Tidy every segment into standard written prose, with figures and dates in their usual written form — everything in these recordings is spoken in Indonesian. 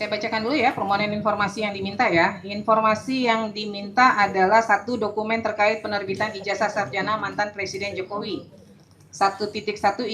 Saya bacakan dulu ya permohonan informasi yang diminta ya. Informasi yang diminta adalah 1. Dokumen terkait penerbitan ijazah sarjana mantan Presiden Jokowi. 1.1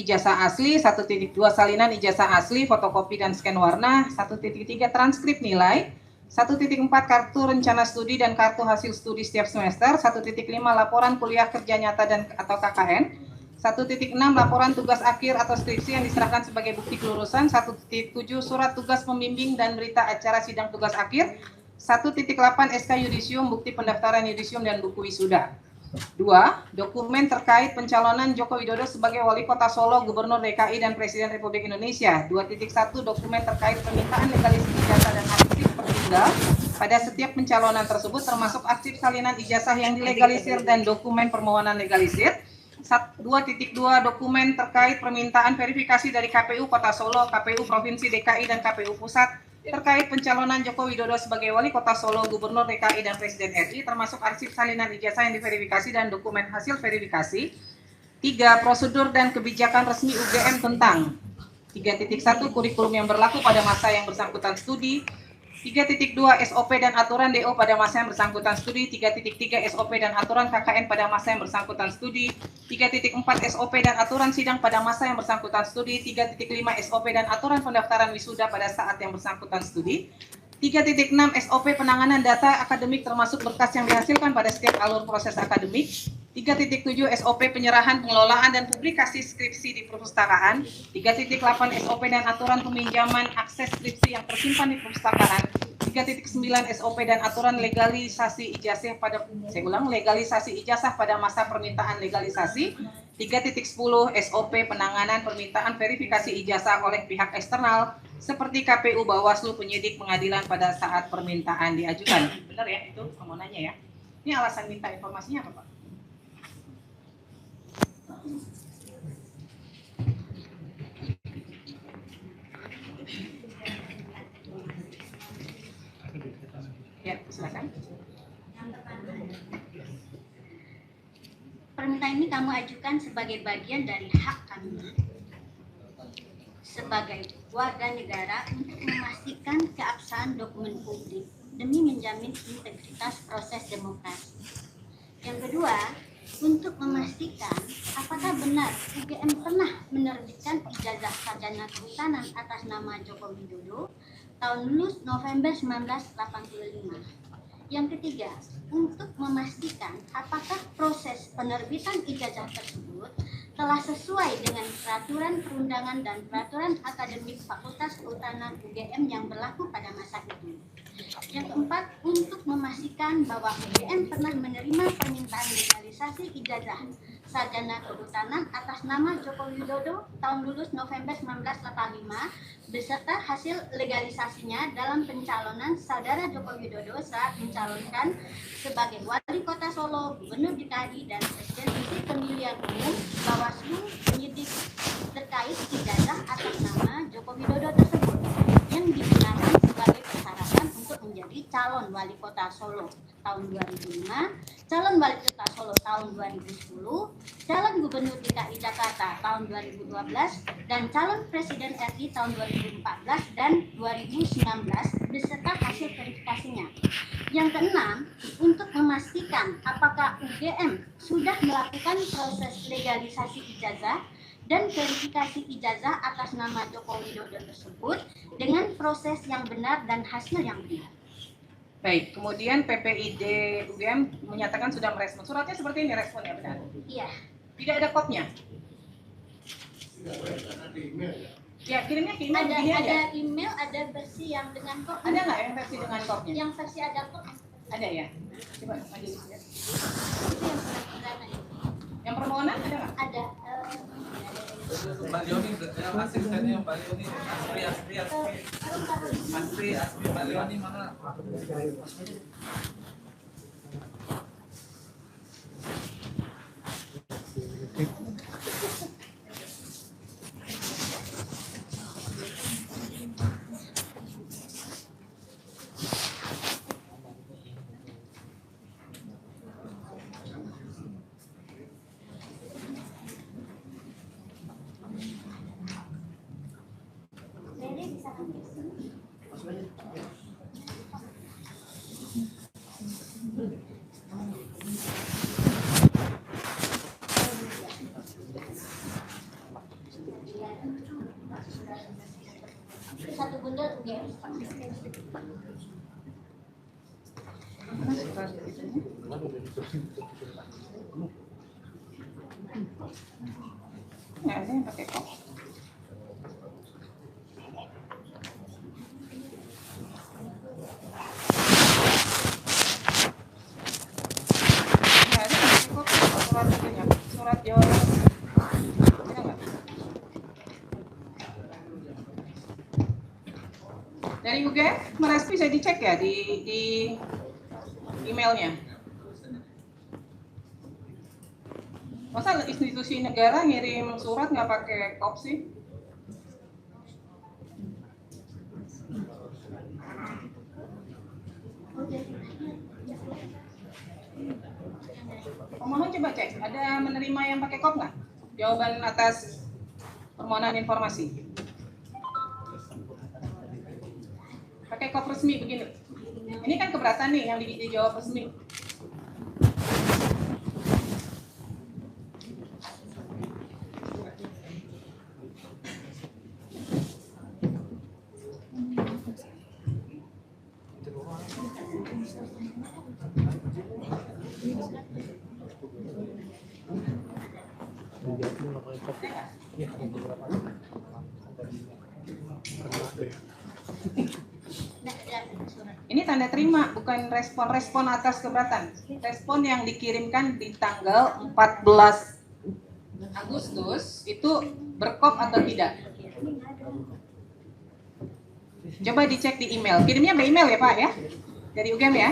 ijazah asli, 1.2 salinan ijazah asli, fotokopi dan scan warna, 1.3 transkrip nilai, 1.4 kartu rencana studi dan kartu hasil studi setiap semester, 1.5 laporan kuliah kerja nyata dan atau KKN, 1.6 laporan tugas akhir atau skripsi yang diserahkan sebagai bukti kelulusan, 1.7 surat tugas pembimbing dan berita acara sidang tugas akhir, 1.8 SK yudisium, bukti pendaftaran yudisium dan buku wisuda. 2. Dokumen terkait pencalonan Joko Widodo sebagai Wali Kota Solo, Gubernur DKI dan Presiden Republik Indonesia. 2.1 dokumen terkait permintaan legalisasi ijazah dan arsip pertinggal pada setiap pencalonan tersebut termasuk arsip salinan ijazah yang dilegalisir dan dokumen permohonan legalisir. 2.2 dokumen terkait permintaan verifikasi dari KPU Kota Solo, KPU Provinsi DKI dan KPU Pusat terkait pencalonan Joko Widodo sebagai Wali Kota Solo, Gubernur DKI dan Presiden RI, termasuk arsip salinan ijazah yang diverifikasi dan dokumen hasil verifikasi. 3. Prosedur dan kebijakan resmi UGM tentang 3.1 kurikulum yang berlaku pada masa yang bersangkutan studi, 3.2 SOP dan aturan DO pada masa yang bersangkutan studi, 3.3 SOP dan aturan KKN pada masa yang bersangkutan studi, 3.4 SOP dan aturan sidang pada masa yang bersangkutan studi, 3.5 SOP dan aturan pendaftaran wisuda pada saat yang bersangkutan studi, 3.6 SOP penanganan data akademik termasuk berkas yang dihasilkan pada setiap alur proses akademik, 3.7 SOP penyerahan, pengelolaan, dan publikasi skripsi di perpustakaan, 3.8 SOP dan aturan peminjaman akses skripsi yang tersimpan di perpustakaan, 3.9 SOP dan aturan legalisasi ijazah legalisasi ijazah pada masa permintaan legalisasi, 3.10 SOP penanganan permintaan verifikasi ijazah oleh pihak eksternal seperti KPU, Bawaslu, penyidik, pengadilan pada saat permintaan diajukan. Benar ya, itu permohonannya ya. Ini alasan minta informasinya apa, Pak? Ya, silakan. Permintaan ini kamu ajukan sebagai bagian dari hak kami sebagai warga negara untuk memastikan keabsahan dokumen publik demi menjamin integritas proses demokrasi. Yang kedua, untuk memastikan apakah benar UGM pernah menerbitkan ijazah sarjana kehutanan atas nama Joko Widodo tahun lulus November 1985. Yang ketiga, untuk memastikan apakah proses penerbitan ijazah tersebut telah sesuai dengan peraturan perundangan dan peraturan akademik Fakultas Kehutanan UGM yang berlaku pada masa itu. Yang keempat, untuk memastikan bahwa UGM pernah menerima permintaan legalisasi ijazah sarjana kehutanan atas nama Joko Widodo tahun lulus November 1985 beserta hasil legalisasinya dalam pencalonan saudara Joko Widodo saat mencalonkan sebagai Wali Kota Solo, Gubernur DKI dan Presiden Komisi Pemilihan Umum, Bawaslu, penyidik terkait ijazah atas nama Joko Widodo tersebut yang digunakan sebagai persyaratan untuk menjadi calon Wali Kota Solo tahun 2005, calon Wali Kota Solo tahun 2010, calon Gubernur DKI Jakarta tahun 2012, dan calon Presiden RI tahun 2014 dan 2019 beserta hasil verifikasinya. Yang keenam, untuk memastikan apakah UGM sudah melakukan proses legalisasi ijazah dan verifikasi ijazah atas nama Joko Widodo tersebut dengan proses yang benar dan hasil yang benar. Baik, kemudian PPID UGM menyatakan sudah merespon. Suratnya seperti ini responnya, benar? Iya. Tidak ada kopnya? Ya, kirimnya ke email. Ada email, ada versi yang dengan kop. Ada nggak yang versi dengan kopnya? Yang versi ada kop. Ada ya? Coba maju lihat. Itu yang perdana ya. Yang permohonan ada nggak? Ada. Mbak Leoni, yang asistennya Mbak Leoni, Asri, Mbak Leoni mana? Satu bundel UGM. Ya, ada yang pakai kop. Ya, ada yang pakai kop. Surat itunya, surat jawaban. Ada nggak? Dari UGM, merespon bisa dicek ya di emailnya. Masa institusi negara ngirim surat nggak pakai kop sih? Pemohon coba cek, ada menerima yang pakai kop nggak? Jawaban atas permohonan informasi. Pakai kop resmi begini. Ini kan keberatan nih yang dijawab resmi. Ini tanda terima, bukan respon atas keberatan. Respon yang dikirimkan di tanggal 14 Agustus itu berkop atau tidak? Coba dicek di email. Kirimnya by email ya Pak ya? Dari UGM ya?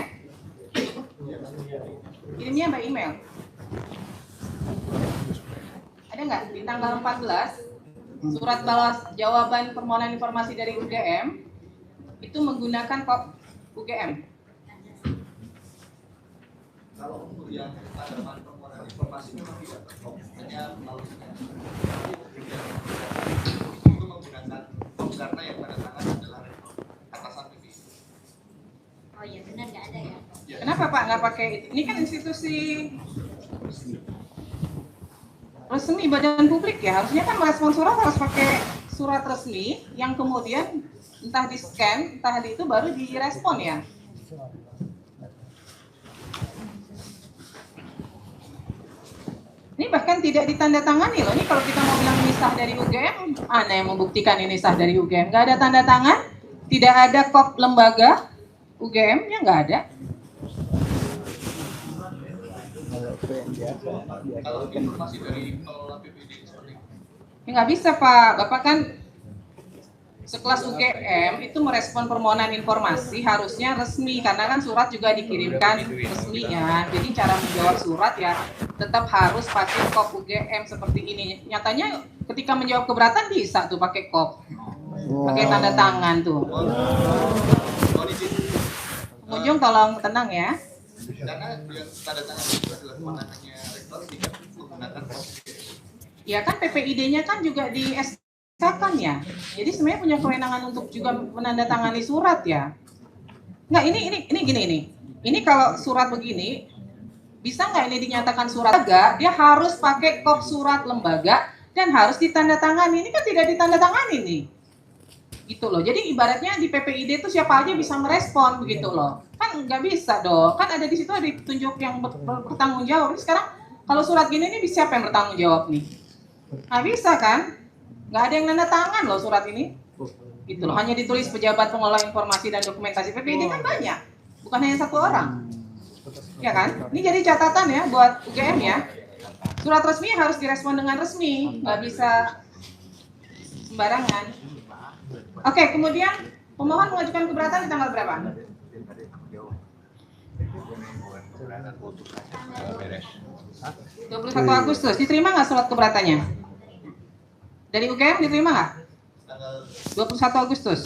Kirimnya by email. Ada nggak di tanggal 14 surat balas jawaban permohonan informasi dari UGM itu menggunakan kop UGM? Kalau untuk yang tanda permohonan informasi memang tidak berkop, hanya melalui itu menggunakan kop karena yang tanda tangan adalah atasan PPI. Oh iya benar nggak ada ya? Kenapa Pak nggak pakai itu? Ini kan institusi resmi badan publik ya, harusnya kan merespon surat harus pakai surat resmi yang kemudian entah di scan, entah di itu baru direspon ya. Ini bahkan tidak ditandatangani loh. Ini kalau kita mau bilang ini sah dari UGM, mana yang membuktikan ini sah dari UGM? Nggak ada tanda tangan, tidak ada kop lembaga UGM, ya nggak ada. Kalau informasi dari pengelola PPD seperti itu. Ya nggak bisa Pak, Bapak kan sekelas UGM itu merespon permohonan informasi harusnya resmi karena kan surat juga dikirimkan resmi ya. Jadi cara menjawab surat ya tetap harus pakai kop UGM seperti ini. Nyatanya ketika menjawab keberatan bisa tuh pakai kop, pakai tanda tangan tuh. Pengunjung tolong tenang ya. Karena yang tanda tangan itu adalah kewenangannya rektor tidak menggunakan kop. Ya kan PPID-nya kan juga di SK-kan ya. Jadi sebenarnya punya kewenangan untuk juga menandatangani surat ya. Nggak, ini gini ini. Ini kalau surat begini, bisa nggak ini dinyatakan surat lembaga, dia harus pakai kop surat lembaga dan harus ditandatangani. Ini kan tidak ditandatangani nih. Gitu loh. Jadi ibaratnya di PPID itu siapa aja bisa merespon begitu loh. Kan nggak bisa dong. Kan ada di situ ada ditunjuk yang bertanggung jawab. Ini sekarang kalau surat gini nih siapa yang bertanggung jawab nih? Nggak bisa kan? Nggak ada yang nanda tangan loh surat ini. Gitu loh. Hanya ditulis pejabat pengelola informasi dan dokumentasi. PPID kan banyak. Bukan hanya satu orang. Ya kan? Ini jadi catatan ya buat UGM ya. Surat resmi harus direspon dengan resmi. Nggak bisa sembarangan. Oke, kemudian pemohon mengajukan keberatan di tanggal berapa? 21 Agustus. Diterima nggak surat keberatannya? Dari UGM diterima nggak? 21 Agustus.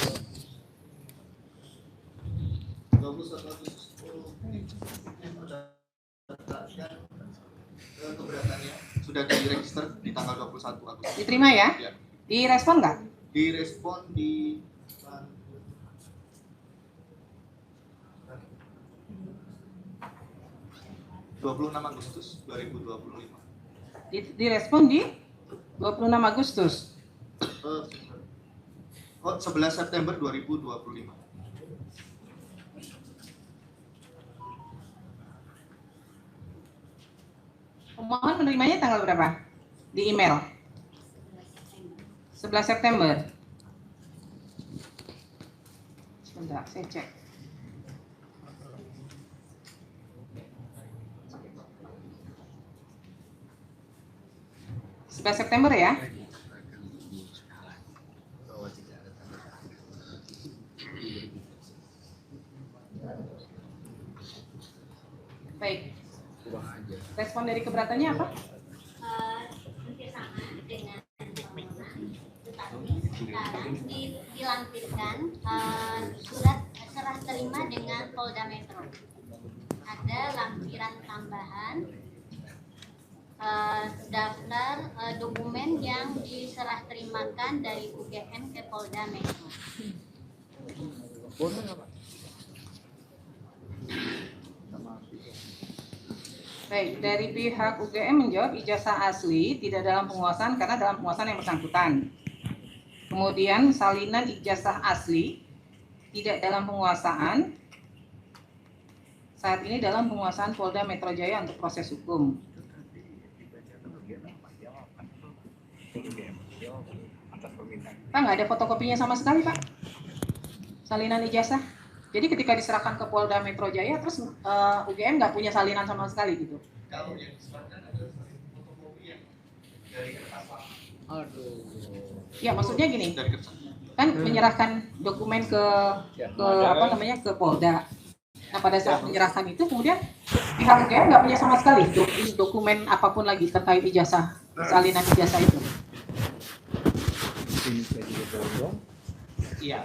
21 Agustus keberatannya sudah diregister di tanggal 21 Agustus. Diterima ya? Ya. Direspon nggak? Direspon di 26 Agustus 2025. Direspon di 26 Agustus. 11 September 2025. Pemohon menerimanya tanggal berapa? Di email. 11 September. Sebentar, saya cek. September ya. Baik. Respon dari keberatannya apa? Hampir sama dengan permohonan, tetapi sekarang dilampirkan surat serah terima dengan Polda Metro. Ada lampiran tambahan daftar dokumen yang diserah terimakan dari UGM ke Polda Metro. Baik, dari pihak UGM menjawab ijazah asli tidak dalam penguasaan karena dalam penguasaan yang bersangkutan. Kemudian salinan ijazah asli tidak dalam penguasaan, saat ini dalam penguasaan Polda Metro Jaya untuk proses hukum. Pak, nggak ada fotokopinya sama sekali, Pak? Salinan ijazah. Jadi ketika diserahkan ke Polda Metro Jaya, terus UGM nggak punya salinan sama sekali gitu. Kalau yang diserahkan adalah fotokopi yang dari kertas lama. Ya maksudnya gini, Dari kertas. kan menyerahkan dokumen ke apa namanya ke Polda. Nah pada saat menyerahkan itu kemudian pihak UGM nggak punya sama sekali dokumen apapun lagi terkait ijazah, salinan ijazah itu. Iya,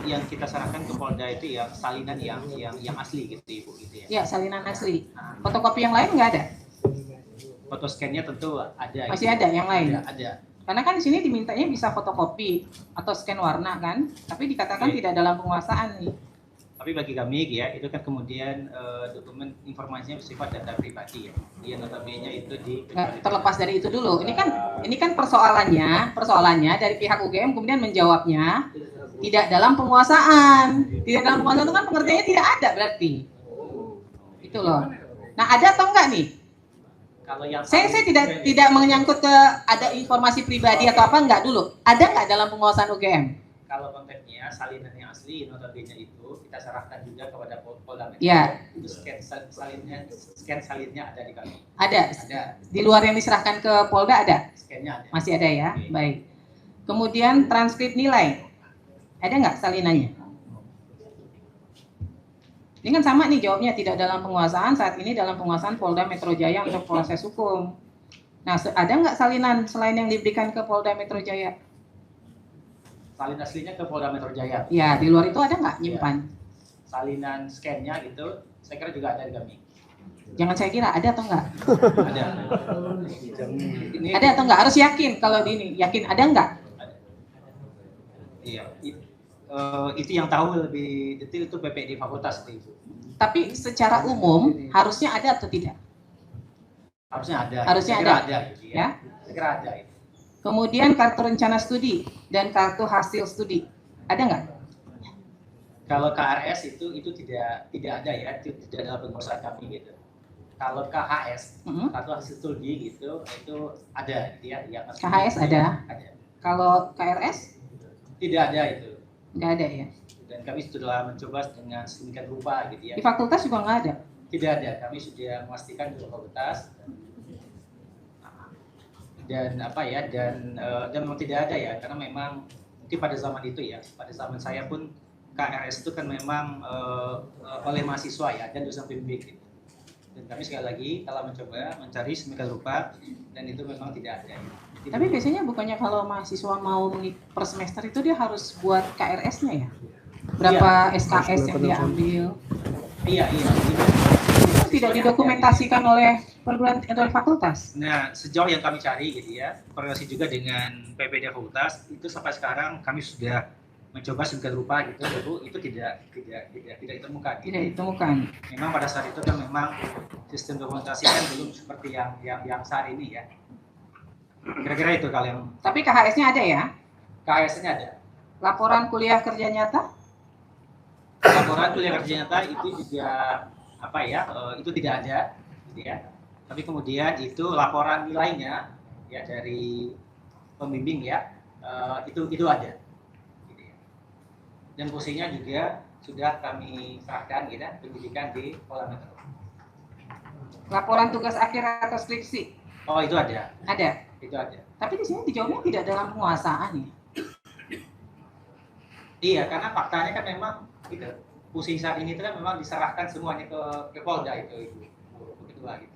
yang kita serahkan ke Polda itu ya salinan yang asli gitu Ibu gitu ya. Ya salinan asli. Fotokopi yang lain nggak ada? Foto scan-nya tentu ada. Masih gitu. ada yang lain? Ada. Karena kan di sini dimintanya bisa fotokopi atau scan warna kan, tapi dikatakan tidak dalam penguasaan nih. Tapi bagi kami ya itu kan kemudian dokumen informasinya bersifat data pribadi ya. Dia notabene itu Nggak, terlepas dari itu dulu. Ini kan persoalannya dari pihak UGM kemudian menjawabnya tidak dalam penguasaan. Tidak dalam penguasaan itu kan pengertiannya tidak ada berarti. Itu loh. Nah, ada atau enggak nih? kalau yang Saya tidak menyangkut ke ada informasi pribadi atau apa enggak dulu. Ada enggak dalam penguasaan UGM? kalau kontennya salinan yang asli notabene itu kita serahkan juga kepada Polda Metro. Ya. Itu scan salinnya ada di kami. Ada. Ada. Di luar yang diserahkan ke Polda ada? Scan-nya ada. Masih ada ya? Oke. Baik. Kemudian transkrip nilai. Ada nggak salinannya? Ini kan sama nih jawabnya tidak dalam penguasaan, saat ini dalam penguasaan Polda Metro Jaya untuk proses hukum. Nah, ada nggak salinan selain yang diberikan ke Polda Metro Jaya? Salin aslinya ke Polda Metro Jaya. Ya, di luar itu ada nggak nyimpan? Salinan scan-nya gitu, saya kira juga ada di kami. Jangan saya kira, ada atau nggak? Ada. Ini Ada atau nggak? Harus yakin kalau di ini. Yakin ada nggak? Iya, itu yang tahu lebih detail itu PPD fakultas itu. Tapi secara umum harusnya ada atau tidak? Harusnya ada. Harusnya Saya kira ada. gitu Ya. Saya kira ada itu. Kemudian kartu rencana studi dan kartu hasil studi. Ada nggak? Kalau KRS itu tidak ada ya, itu tidak dalam penguasaan kami gitu. Kalau KHS, kartu hasil studi gitu, itu ada gitu ya. Yang KHS ada. Ada. Kalau KRS? Tidak ada itu. Nggak ada ya? Dan kami sudah mencoba dengan sedemikian rupa gitu ya. Di fakultas juga nggak ada? Tidak ada. Kami sudah memastikan di fakultas dan memang tidak ada ya, karena memang mungkin pada zaman itu ya, pada zaman saya pun KRS itu kan memang oleh mahasiswa ya dan dosen pembimbing gitu. Dan kami sekali lagi telah mencoba mencari sedemikian rupa dan itu memang tidak ada. Tapi biasanya bukannya kalau mahasiswa mau per semester itu dia harus buat KRS-nya ya? Berapa SKS yang dia ambil? Iya. Itu tidak didokumentasikan oleh perguruan atau fakultas? Nah, sejauh yang kami cari gitu ya, koordinasi juga dengan PPD fakultas, itu sampai sekarang kami sudah mencoba sedemikian rupa gitu, baru itu tidak ditemukan. Tidak ditemukan. Memang pada saat itu kan memang sistem dokumentasi kan belum seperti yang saat ini ya. Kira-kira itu kalau yang Tapi KHS-nya ada ya? KHS-nya ada. Laporan kuliah kerja nyata? Laporan kuliah kerja nyata itu juga apa ya? Itu tidak ada, gitu ya. Tapi kemudian itu laporan nilainya ya dari pembimbing ya, itu ada. Gitu ya. Dan posisinya juga sudah kami serahkan gitu, pendidikan di Polda Metro. Laporan tugas akhir atau skripsi? Oh itu ada. Ada. Itu ada. Tapi di sini dijawabnya tidak dalam penguasaan ya? Iya, karena faktanya kan memang gitu. Posisi saat ini itu kan memang diserahkan semuanya ke Polda itu Bu Ketua gitu.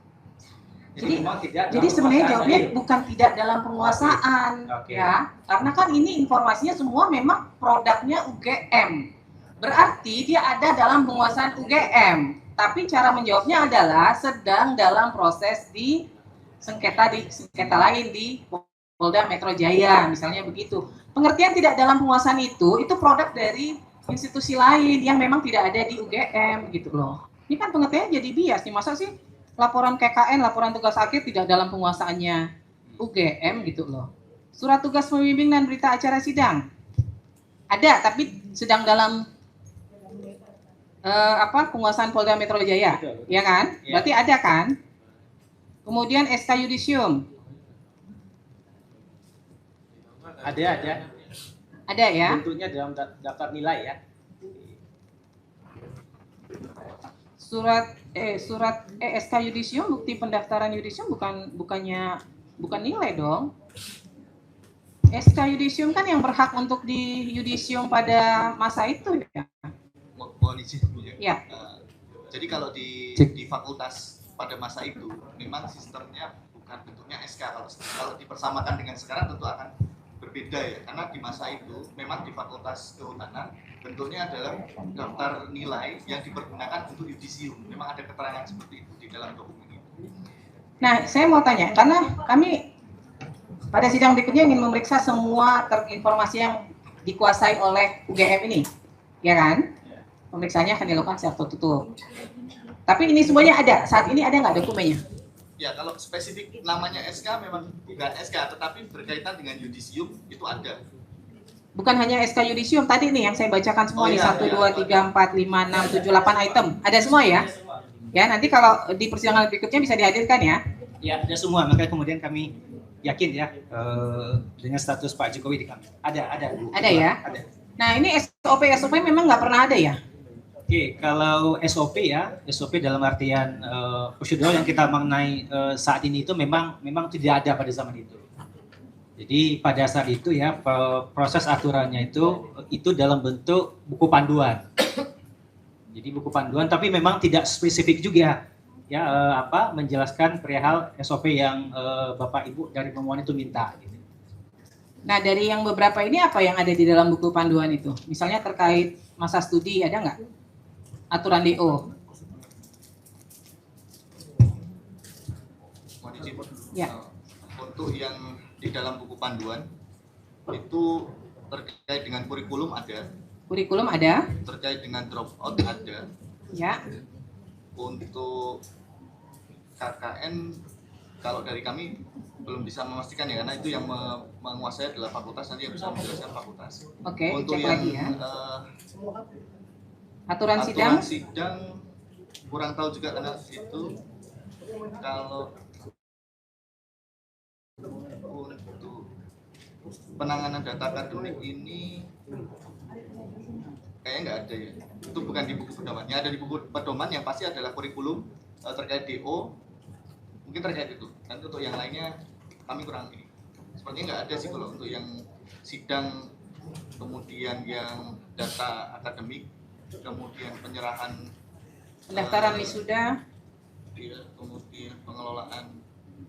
Jadi memang tidak. Jadi sebenarnya jawabnya bukan tidak dalam penguasaan, Oke. ya, karena kan ini informasinya semua memang produknya UGM, berarti dia ada dalam penguasaan UGM, tapi cara menjawabnya adalah sedang dalam proses di sengketa lain di Polda Metro Jaya, misalnya begitu. Pengertian tidak dalam penguasaan itu produk dari institusi lain yang memang tidak ada di UGM gitu loh. Ini kan pengertiannya jadi bias nih, masa sih laporan KKN, laporan tugas akhir tidak dalam penguasaannya UGM gitu loh. Surat tugas pembimbing dan berita acara sidang ada, tapi sedang dalam penguasaan Polda Metro Jaya, ya kan? Berarti ada kan? Kemudian SK Yudisium ada. Ada ya? Bentuknya dalam daftar nilai ya. Surat SK Yudisium, bukti pendaftaran Yudisium bukan nilai dong. SK Yudisium kan yang berhak untuk di Yudisium pada masa itu ya. Mohon izin Bu ya. Ya. Jadi kalau di fakultas pada masa itu memang sistemnya bukan bentuknya SK. Kalau dipersamakan dengan sekarang tentu akan berbeda ya, karena di masa itu memang di Fakultas Kehutanan bentuknya adalah daftar nilai yang dipergunakan untuk yudisium. Memang ada keterangan seperti itu di dalam dokumen itu. Nah, saya mau tanya, karena kami pada sidang berikutnya ingin memeriksa semua informasi yang dikuasai oleh UGM ini, ya kan? Pemeriksaannya akan dilakukan secara tertutup. Tapi ini semuanya ada, saat ini ada nggak dokumennya? Ya, kalau spesifik namanya SK memang bukan SK, tetapi berkaitan dengan yudisium itu ada. Bukan hanya SK Yudisium, tadi nih yang saya bacakan semua nih, 1, 2, 3, 4, 5, 6, 7, 8 item. Ada semua ya? Ya, nanti kalau di persidangan berikutnya bisa dihadirkan ya? Ya, ada semua. Makanya kemudian kami yakin ya dengan status Pak Jokowi di kami. Ada. Bu. Ada ya? Ada. Nah, ini SOP memang nggak pernah ada ya? Oke, kalau SOP ya, SOP dalam artian prosedur yang kita mengenai saat ini itu memang tidak ada pada zaman itu. Jadi pada saat itu ya proses aturannya itu dalam bentuk buku panduan. Jadi buku panduan, tapi memang tidak spesifik juga ya menjelaskan perihal SOP yang Bapak Ibu dari pemohon itu minta. Gitu. Nah, dari yang beberapa ini apa yang ada di dalam buku panduan itu? Misalnya terkait masa studi ada nggak? Aturan DO. Mohon izin. Ya. Untuk yang di dalam buku panduan itu terkait dengan kurikulum ada. Kurikulum ada. Terkait dengan dropout ada. Ya. Untuk KKN kalau dari kami belum bisa memastikan ya, karena itu yang menguasai adalah fakultas, nanti yang bisa menjelaskan fakultas. Oke, Untuk cek yang lagi ya. aturan Aturan sidang kurang tahu juga karena itu kalau untuk penanganan data akademik ini kayaknya nggak ada ya. Itu bukan di buku pedoman. Yang ada di buku pedoman yang pasti adalah kurikulum terkait DO, mungkin terkait itu. Dan untuk yang lainnya kami kurang ini. Sepertinya nggak ada sih kalau untuk yang sidang, kemudian yang data akademik, kemudian penyerahan pendaftaran wisuda. Iya, kemudian pengelolaan.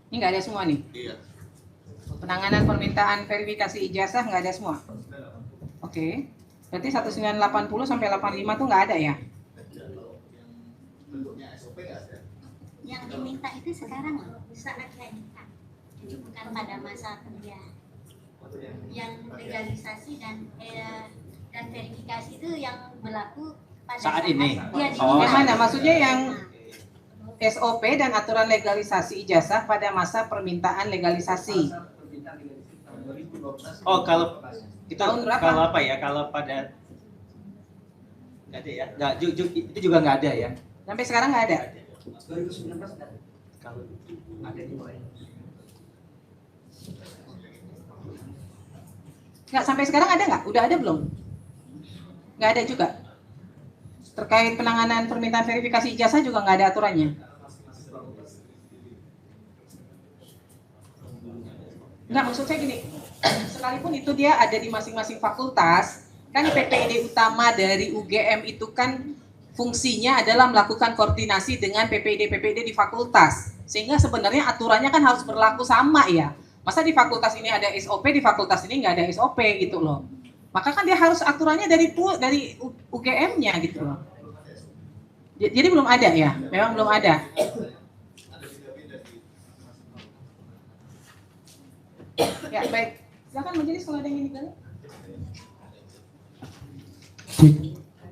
Ini nggak ada semua nih. Iya. Penanganan permintaan verifikasi ijazah nggak ada semua. Oke. Berarti 1980 sampai 85 tuh nggak ada ya? Bentuknya SOP nggak ada. Yang diminta itu sekarang loh, saat kita. Jadi bukan pada masa kerja. Yang legalisasi dan dan verifikasi itu yang berlaku pada Saat ini? dia Oh. Yang mana? Maksudnya yang SOP dan aturan legalisasi ijazah pada masa permintaan legalisasi. Oh, kalau itu Tahun berapa? kalau apa ya? Kalau pada nggak ada ya? Nggak, itu juga nggak ada ya? Sampai sekarang nggak ada. 2019 nggak ada. Kalau ada di bawah. Nggak, sampai sekarang ada nggak? Udah ada belum? Nggak ada juga. Terkait penanganan permintaan verifikasi ijazah juga nggak ada aturannya. Nggak, maksud saya gini, sekalipun itu dia ada di masing-masing fakultas, kan PPD utama dari UGM itu kan fungsinya adalah melakukan koordinasi dengan PPD-PPD di fakultas. Sehingga sebenarnya aturannya kan harus berlaku sama ya. Masa di fakultas ini ada SOP, di fakultas ini nggak ada SOP gitu loh. Maka kan dia harus aturannya dari UGM-nya gitu loh. Jadi belum ada ya, memang belum ada. Ya baik, silakan majelis kalau ada yang ingin digali.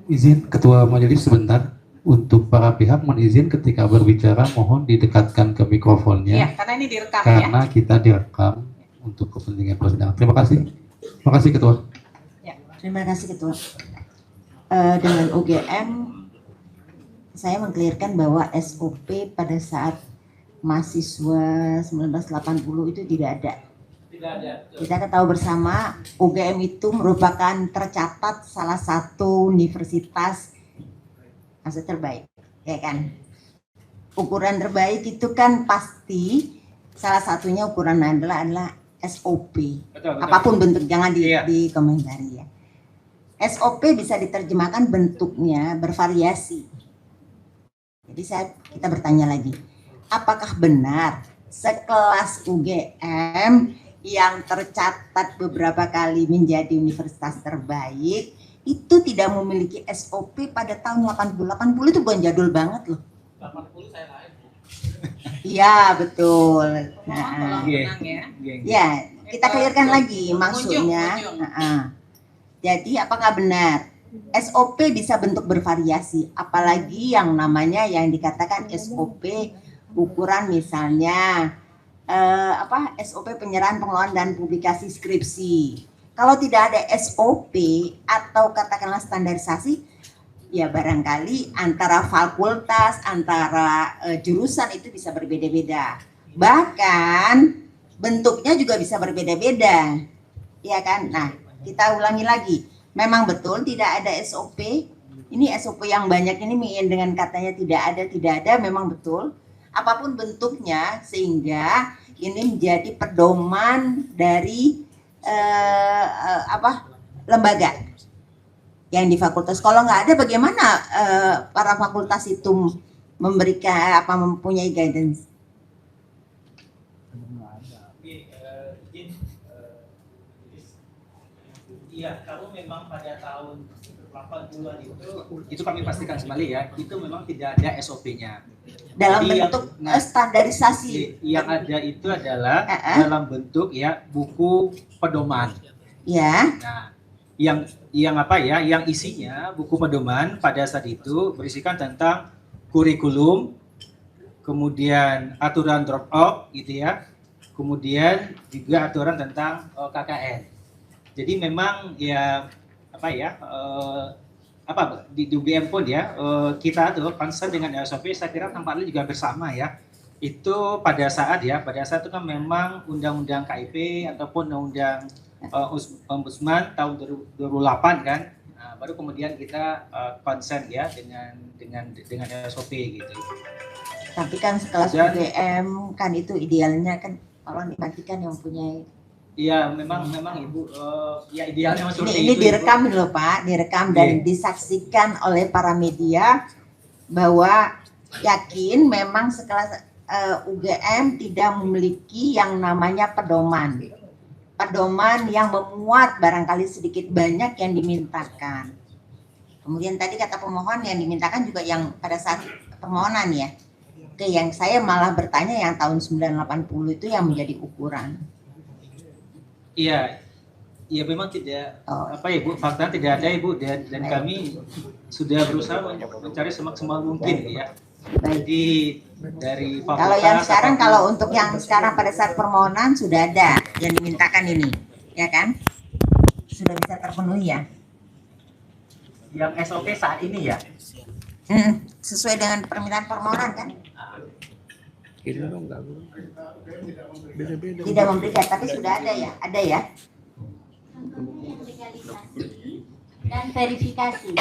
Izin Ketua Majelis sebentar, untuk para pihak mohon izin ketika berbicara mohon didekatkan ke mikrofonnya. Iya, karena ini direkam ya. Karena kita direkam untuk kepentingan persidangan. Terima kasih. Terima kasih Ketua. Terima kasih Ketua. Dengan UGM saya mengklirkan bahwa SOP pada saat mahasiswa 1980 itu tidak ada. Kita tahu bersama UGM itu merupakan tercatat salah satu universitas masa terbaik, ya kan? Ukuran terbaik itu kan pasti salah satunya ukuran adalah SOP. Betul. Apapun bentuk, jangan Iya. dikomentari ya. SOP bisa diterjemahkan bentuknya bervariasi. Jadi kita bertanya lagi, apakah benar sekelas UGM yang tercatat beberapa kali menjadi universitas terbaik itu tidak memiliki SOP pada tahun 80? 80 itu bukan jadul banget loh. 80 saya lahir. Iya betul. Tolong Iya. tenang ya. Ya, kita clearkan lagi maksudnya. Pengunjung. Jadi apakah benar SOP bisa bentuk bervariasi, apalagi yang namanya yang dikatakan SOP ukuran misalnya SOP penyerahan pengelolaan dan publikasi skripsi. Kalau tidak ada SOP atau katakanlah standarisasi, ya barangkali antara fakultas, antara jurusan itu bisa berbeda-beda. Bahkan bentuknya juga bisa berbeda-beda. Ya kan? Nah, kita ulangi lagi. Memang betul tidak ada SOP. Ini SOP yang banyak ini dengan katanya tidak ada, memang betul. Apapun bentuknya sehingga ini menjadi pedoman dari lembaga yang di fakultas. Kalau nggak ada, bagaimana para fakultas itu memberikan mempunyai guidance? Iya, kalau memang pada tahun 80-an itu kami pastikan kembali ya, itu memang tidak ada SOP-nya. Dalam Jadi bentuk standarisasi. Yang ada itu adalah dalam bentuk ya buku pedoman. Ya. Nah, yang apa ya? Yang isinya buku pedoman pada saat itu berisikan tentang kurikulum, kemudian aturan drop out gitu ya, kemudian juga aturan tentang KKN. Jadi memang ya apa ya? Di UGM pun ya kita tuh concern dengan SOP, saya kira tampaknya juga bersama ya. Itu pada saat itu kan memang undang-undang KIP ataupun undang Ombudsman tahun 2008 kan, nah, baru kemudian kita concern ya dengan SOP gitu. Tapi kan sekelas UGM kan itu idealnya kan kalau dimatikan yang punya. Iya, memang Ibu ya idealnya seperti Ini itu. direkam loh Pak, direkam dan disaksikan oleh para media bahwa yakin memang sekelas UGM tidak memiliki yang namanya pedoman. Pedoman yang memuat barangkali sedikit banyak yang dimintakan. Kemudian tadi kata pemohon yang dimintakan juga yang pada saat permohonan ya. Oke, yang saya malah bertanya yang tahun 1980 itu yang menjadi ukuran. Iya, Ya memang tidak Oh. apa ya Bu, fakta tidak ada Ibu dan kami sudah berusaha mencari semaksimal mungkin ya. Baik. Jadi dari Kalau yang fakultas, sekarang, apapun- kalau untuk yang sekarang pada saat permohonan sudah ada yang dimintakan ini, ya kan? Sudah bisa terpenuhi ya? yang SOP saat ini ya. Sesuai dengan permintaan permohonan kan? Tidak memberikan, tapi sudah ada ya? Ada ya? Contohnya yang legalisasi dan verifikasi.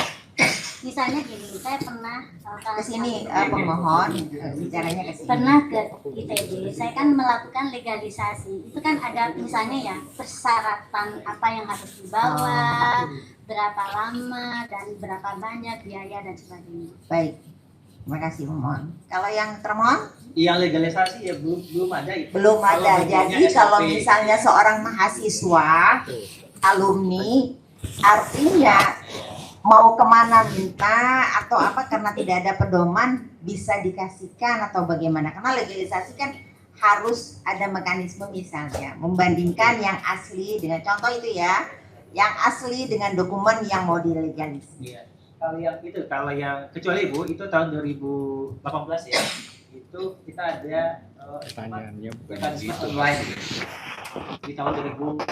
Misalnya gini, saya pernah Ke sini pemohon bicaranya ke sini. pernah ke ITB, saya kan melakukan legalisasi. Itu kan ada misalnya ya persyaratan apa yang harus dibawa, berapa lama dan berapa banyak biaya dan sebagainya. Baik, terima kasih pemohon. Kalau yang termohon Yang legalisasi ya belum ada Ibu. belum Kalau ada. bentuknya Jadi kalau SOP. misalnya seorang mahasiswa, alumni, artinya mau kemana minta atau apa karena tidak ada pedoman bisa dikasihkan atau bagaimana? Karena legalisasi kan harus ada mekanisme misalnya membandingkan yang asli dengan contoh itu ya, yang asli dengan dokumen yang mau dilegalisir. Iya. Kalau yang kecuali Bu itu tahun 2018 ya. Itu kita ada Pertanyaannya bukan mekanisme gitu. online di tahun 2018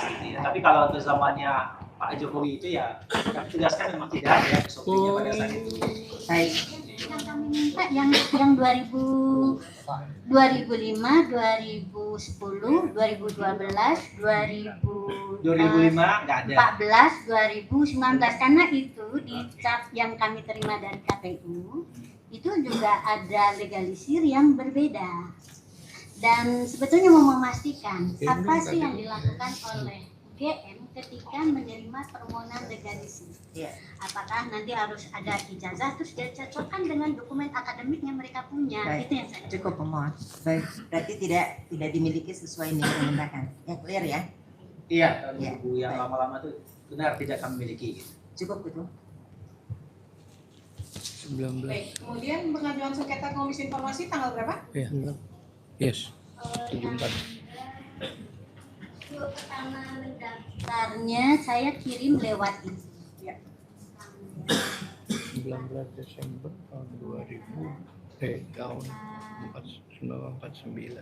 gitu ya. Tapi kalau untuk zamannya Pak Jokowi itu ya kami tegaskan memang tidak ada SOP-nya pada saat itu. Baik, Yang kami minta yang 2005, 2010, 2012, 2005 nggak ada. 2014, 2019 karena itu di cap yang kami terima dari KPU itu juga ada legalisir yang berbeda. Dan sebetulnya mau memastikan apa sih yang dilakukan oleh GM ketika menerima permohonan legalisir. Iya. Apakah nanti harus ada ijazah terus dia cocokkan dengan dokumen akademik yang mereka punya. Baik. Itu yang saya cukup pemohon. Baik, berarti tidak dimiliki sesuai yang dimintakan. Ya clear ya? Iya, kalau Iya. buku yang lama-lama itu benar tidak kami miliki. Cukup itu. 19. Baik, kemudian pengajuan sengketa Komisi Informasi tanggal berapa? Ya. Yes. 74. Yuk, pertama mendaftarnya saya kirim lewat itu. Ya. 19 Desember tahun 2000 tahun 1949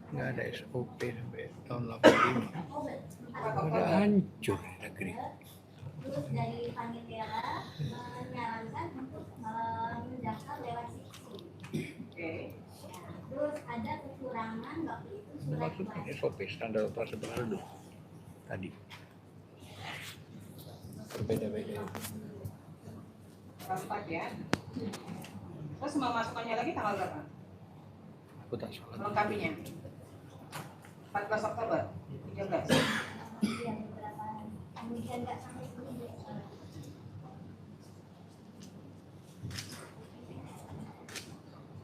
nggak ada SOP sampai tahun 85 udah hancur negeri. Terus dari panitia menyarankan untuk mendaftar lewat sistem. Oke. Terus ada kekurangan waktu itu surat Maksudnya SOP standar operasi baru tadi berbeda-beda. Tanggal 4 ya. Terus memasukkannya lagi tanggal berapa? Aku tak salah. Melengkapinya. 14 Oktober, 13. Iya, beberapa kemudian nggak sampai 10 Desember.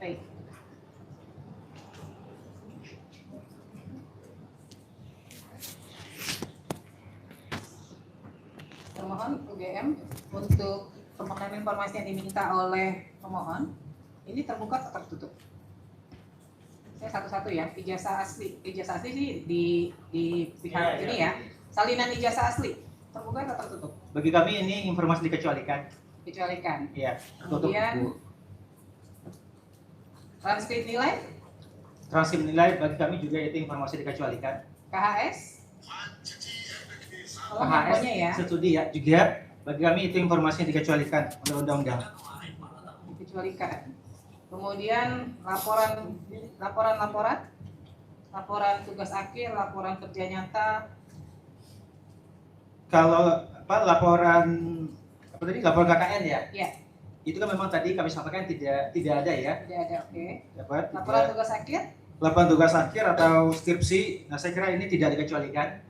Baik. Termohon UGM untuk permohonan informasi yang diminta oleh pemohon ini terbuka atau tertutup? Saya satu-satu ya. Ijazah asli sih di pihak Iya, ini iya. ya. Salinan ijazah asli terbuka atau tertutup? Bagi kami ini informasi dikecualikan. Kecualikan. Iya, tertutup. Kemudian Bu. transkrip nilai Transkrip nilai bagi kami juga itu informasi dikecualikan. KHS. Kalau KHS infonya ya studi ya juga bagi kami itu informasi yang dikecualikan oleh undang-undang. dikecualikan. Kemudian laporan tugas akhir, laporan kerja nyata, Kalau laporan laporan KKN ya? ya Itu kan memang tadi kami sampaikan tidak ada ya. tidak ada. Oke. Dapat Laporan tugas akhir laporan tugas akhir atau skripsi. Nah, saya kira ini tidak dikecualikan,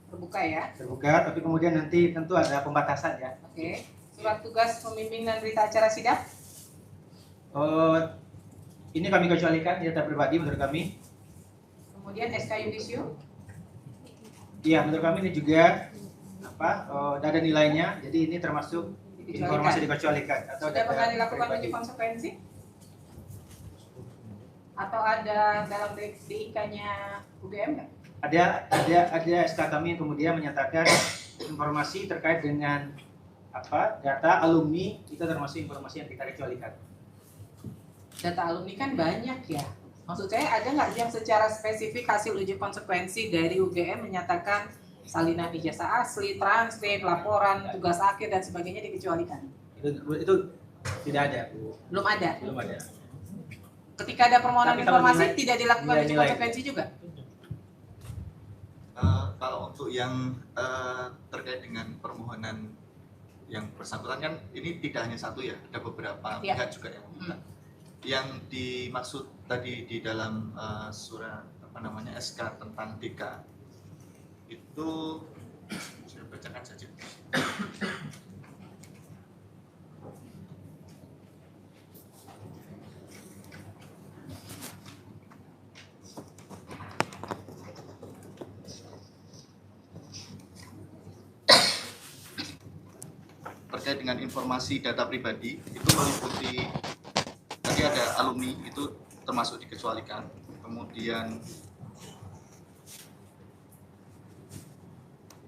terbuka ya. terbuka, tapi kemudian nanti tentu ada pembatasan ya. Oke. Surat tugas pembimbing dan berita acara sidang, Ini kami kecualikan data pribadi menurut kami. kemudian SK Yudisium, Iya, menurut kami ini juga data nilainya. Jadi ini termasuk informasi dikecualikan atau sudah pernah dilakukan pribadi. uji konsekuensi atau ada dalam DIK-nya UGM nggak? Ada SK kami yang kemudian menyatakan informasi terkait dengan data alumni itu termasuk informasi yang kita kecualikan. Data alumni kan banyak ya. Maksud saya ada nggak yang secara spesifik hasil uji konsekuensi dari UGM menyatakan salinan ijazah asli, transkrip, laporan, tugas akhir dan sebagainya dikecualikan? Itu tidak ada, Bu. Belum ada. Belum ada. Ketika ada permohonan Tapi kalau informasi nilai- tidak dilakukan uji nilai- konsekuensi juga? Kalau untuk yang terkait dengan permohonan yang bersangkutan kan ini tidak hanya satu ya, ada beberapa Ya. pihak juga yang meminta. Yang dimaksud tadi di dalam surat SK tentang DK itu saya bacakan saja. Terkait dengan informasi data pribadi itu meliputi tadi ada alumni itu termasuk dikecualikan, kemudian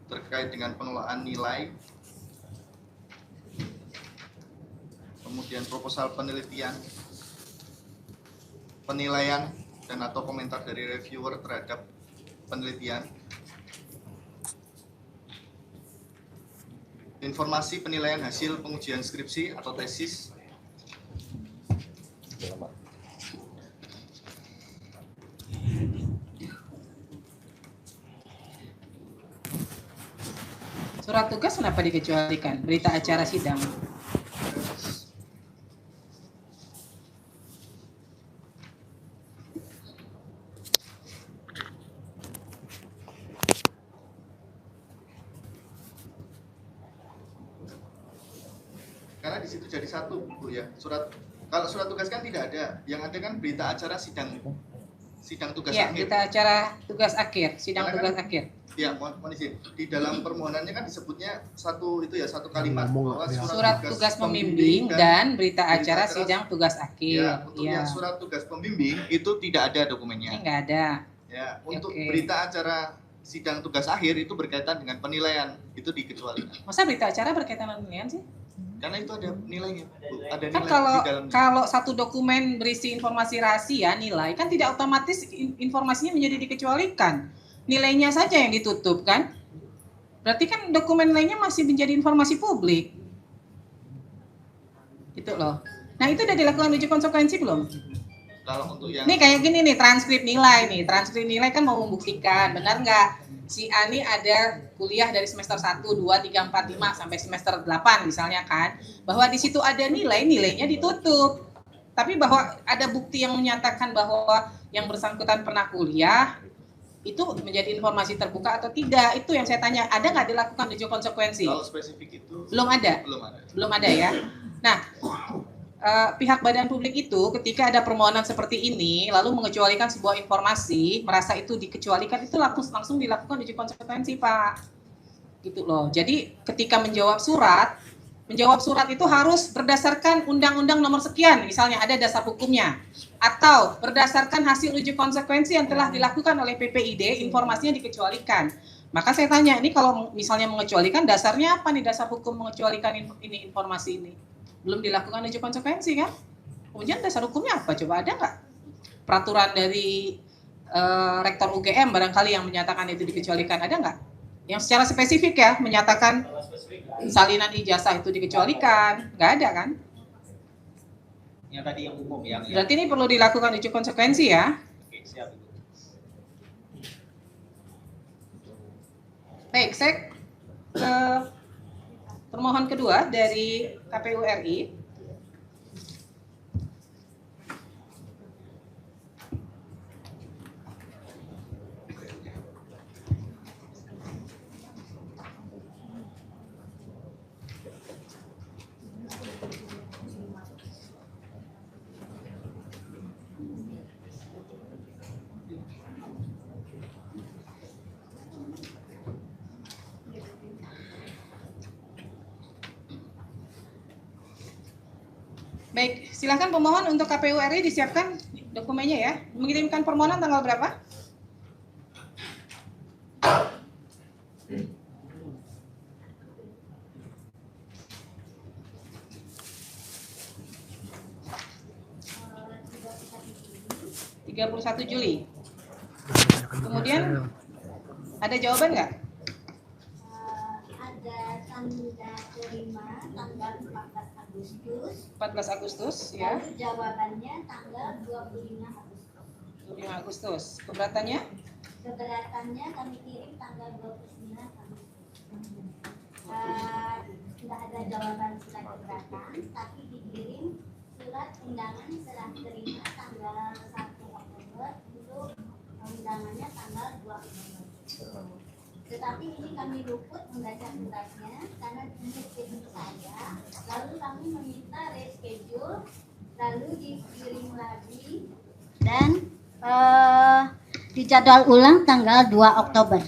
terkait dengan pengelolaan nilai, kemudian proposal penelitian, penilaian dan atau komentar dari reviewer terhadap penelitian, informasi penilaian hasil pengujian skripsi atau tesis, Surat tugas kenapa dikecualikan? Berita acara sidang. karena di situ jadi satu, Bu ya. Kalau surat tugas kan tidak ada, yang ada kan berita acara sidang tugas Ya, akhir. berita acara tugas akhir, sidang Karena tugas kan- akhir. Ya, mohon izin. Di dalam permohonannya kan disebutnya satu kalimat bahwa Surat tugas pembimbing dan berita acara sidang tugas akhir. Ya, untuk Ya. yang surat tugas pembimbing itu tidak ada Ini dokumennya. nggak ada. Ya, untuk Oke. berita acara sidang tugas akhir itu berkaitan dengan penilaian, itu dikecualikan. Masa berita acara berkaitan dengan penilaian sih? Karena itu ada nilainya, Bu. Ada Kan nilai kalau di dalamnya. kalau satu dokumen berisi informasi rahasia nilai kan tidak otomatis informasinya menjadi dikecualikan. Nilainya saja yang ditutup kan? Berarti kan dokumen lainnya masih menjadi informasi publik. Itu loh. Nah, itu udah dilakukan uji konsekuensi belum? Kalau untuk yang Nih kayak gini nih, transkrip nilai nih. Transkrip nilai kan mau membuktikan, benar nggak? Si A nih ada kuliah dari semester 1, 2, 3, 4, 5 sampai semester 8 misalnya kan. Bahwa di situ ada nilainya ditutup. Tapi bahwa ada bukti yang menyatakan bahwa yang bersangkutan pernah kuliah, itu menjadi informasi terbuka atau tidak? Itu yang saya tanya. Ada nggak dilakukan uji konsekuensi? kalau spesifik itu Belum ada? belum ada. Belum ada ya. Nah, pihak badan publik itu ketika ada permohonan seperti ini lalu mengecualikan sebuah informasi, merasa itu dikecualikan, itu langsung dilakukan uji konsekuensi, Pak. Gitu loh. Jadi ketika menjawab surat itu harus berdasarkan undang-undang nomor sekian, misalnya ada dasar hukumnya, atau berdasarkan hasil uji konsekuensi yang telah dilakukan oleh PPID, informasinya dikecualikan. Maka saya tanya, ini kalau misalnya mengecualikan, dasarnya apa nih dasar hukum mengecualikan ini informasi ini? Belum dilakukan uji konsekuensi kan? Kemudian dasar hukumnya apa? Coba ada nggak? Peraturan dari Rektor UGM barangkali yang menyatakan itu dikecualikan, ada nggak? Yang secara spesifik ya, menyatakan salinan ijazah itu dikecualikan, nggak ada kan? Yang tadi yang umum yang Berarti ini perlu dilakukan uji konsekuensi ya. Oke, siap, Ibu. Baik, saya ke permohonan kedua dari KPU RI. Baik, silakan pemohon untuk KPU RI disiapkan dokumennya ya. Mengirimkan permohonan tanggal berapa? 31 Juli. Kemudian ada jawaban nggak? Ada tanda terima tanggal 14 Agustus. 14 Agustus, ya. Lalu jawabannya tanggal 25 Agustus. 25 Agustus. Keberatannya? Keberatannya kami kirim tanggal 29 Agustus. Tidak ada jawaban surat keberatan, tapi dikirim surat undangan serah terima tanggal 1 Oktober untuk undangannya tanggal 2 Oktober. Tetapi ini kami luput membaca suratnya karena ini schedule saya. Lalu kami meminta reschedule, lalu dikirim lagi dan dijadwal ulang tanggal 2 Oktober.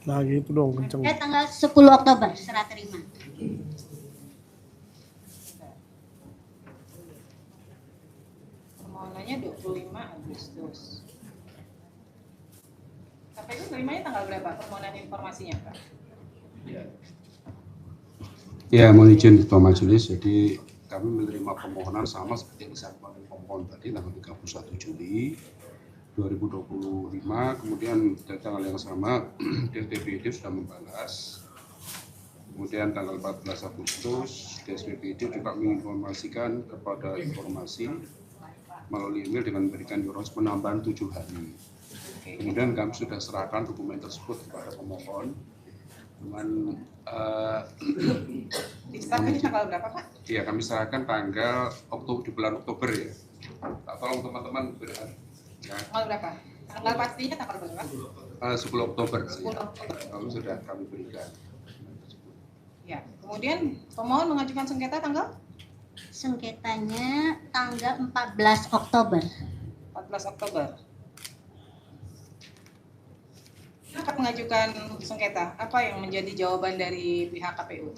Nah gitu dong kenceng. Tanggal 10 Oktober serah terima. Permohonannya 25 Agustus. KPU terimanya tanggal berapa? Permohonan informasinya, Pak? Ya, mohon izin Ketua Majelis. Jadi kami menerima permohonan sama seperti yang disampaikan oleh pemohon tadi tanggal 31 Juli 2025. Kemudian pada tanggal yang sama DSPPD sudah membalas. Kemudian tanggal 14 Agustus DSPPD juga menginformasikan kepada informasi melalui email dengan memberikan durasi penambahan 7 hari. Kemudian kami sudah serahkan dokumen tersebut kepada pemohon dengan Diserahkan di tanggal berapa, Pak? ya kami serahkan tanggal Oktober, di bulan Oktober ya. Tolong teman-teman berhati. Ya, Tanggal berapa? Tanggal pastinya tanggal berapa? 10 Oktober. 10 Oktober. Kami sudah kami berikan. Ya. Kemudian pemohon mengajukan sengketa tanggal Sengketanya tanggal 14 Oktober. 14 Oktober. Kenapa mengajukan sengketa? Apa yang menjadi jawaban dari pihak KPU?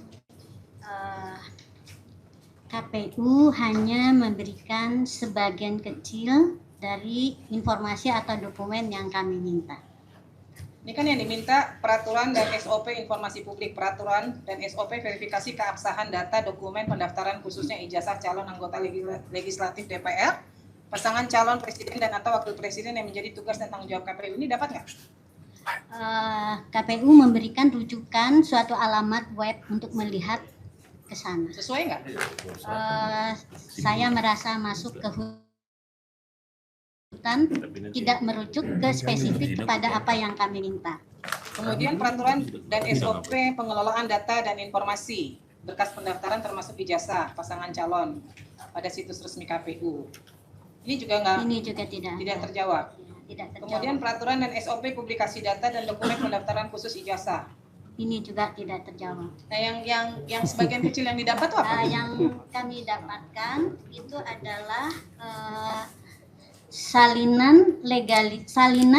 KPU hanya memberikan sebagian kecil dari informasi atau dokumen yang kami minta. Ini kan yang diminta peraturan dan SOP informasi publik, peraturan dan SOP verifikasi keabsahan data dokumen pendaftaran khususnya ijazah calon anggota legislatif DPR, pasangan calon presiden dan atau wakil presiden yang menjadi tugas dan tanggung jawab KPU ini dapat nggak? KPU memberikan rujukan suatu alamat web untuk melihat ke sana. Sesuai nggak? Saya merasa masuk ke hutan, tidak merujuk ke spesifik kepada apa yang kami minta. Kemudian peraturan dan SOP pengelolaan data dan informasi berkas pendaftaran termasuk ijazah pasangan calon pada situs resmi KPU. Ini juga nggak? Ini juga tidak terjawab. Tidak terjawab. Kemudian peraturan dan SOP publikasi data dan dokumen pendaftaran khusus ijazah. Ini juga tidak terjawab. Nah, yang sebagian kecil yang didapat tuh apa? Yang kami dapatkan itu adalah salinan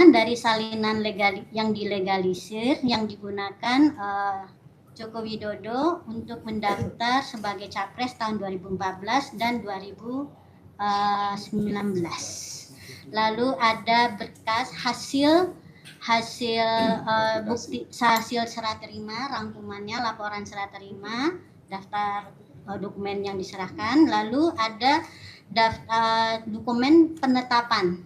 dari salinan yang dilegalisir yang digunakan Joko Widodo untuk mendaftar sebagai capres tahun 2014 dan 2019. Lalu ada berkas hasil bukti hasil serah terima, rangkumannya laporan serah terima, daftar dokumen yang diserahkan, lalu ada dokumen penetapan.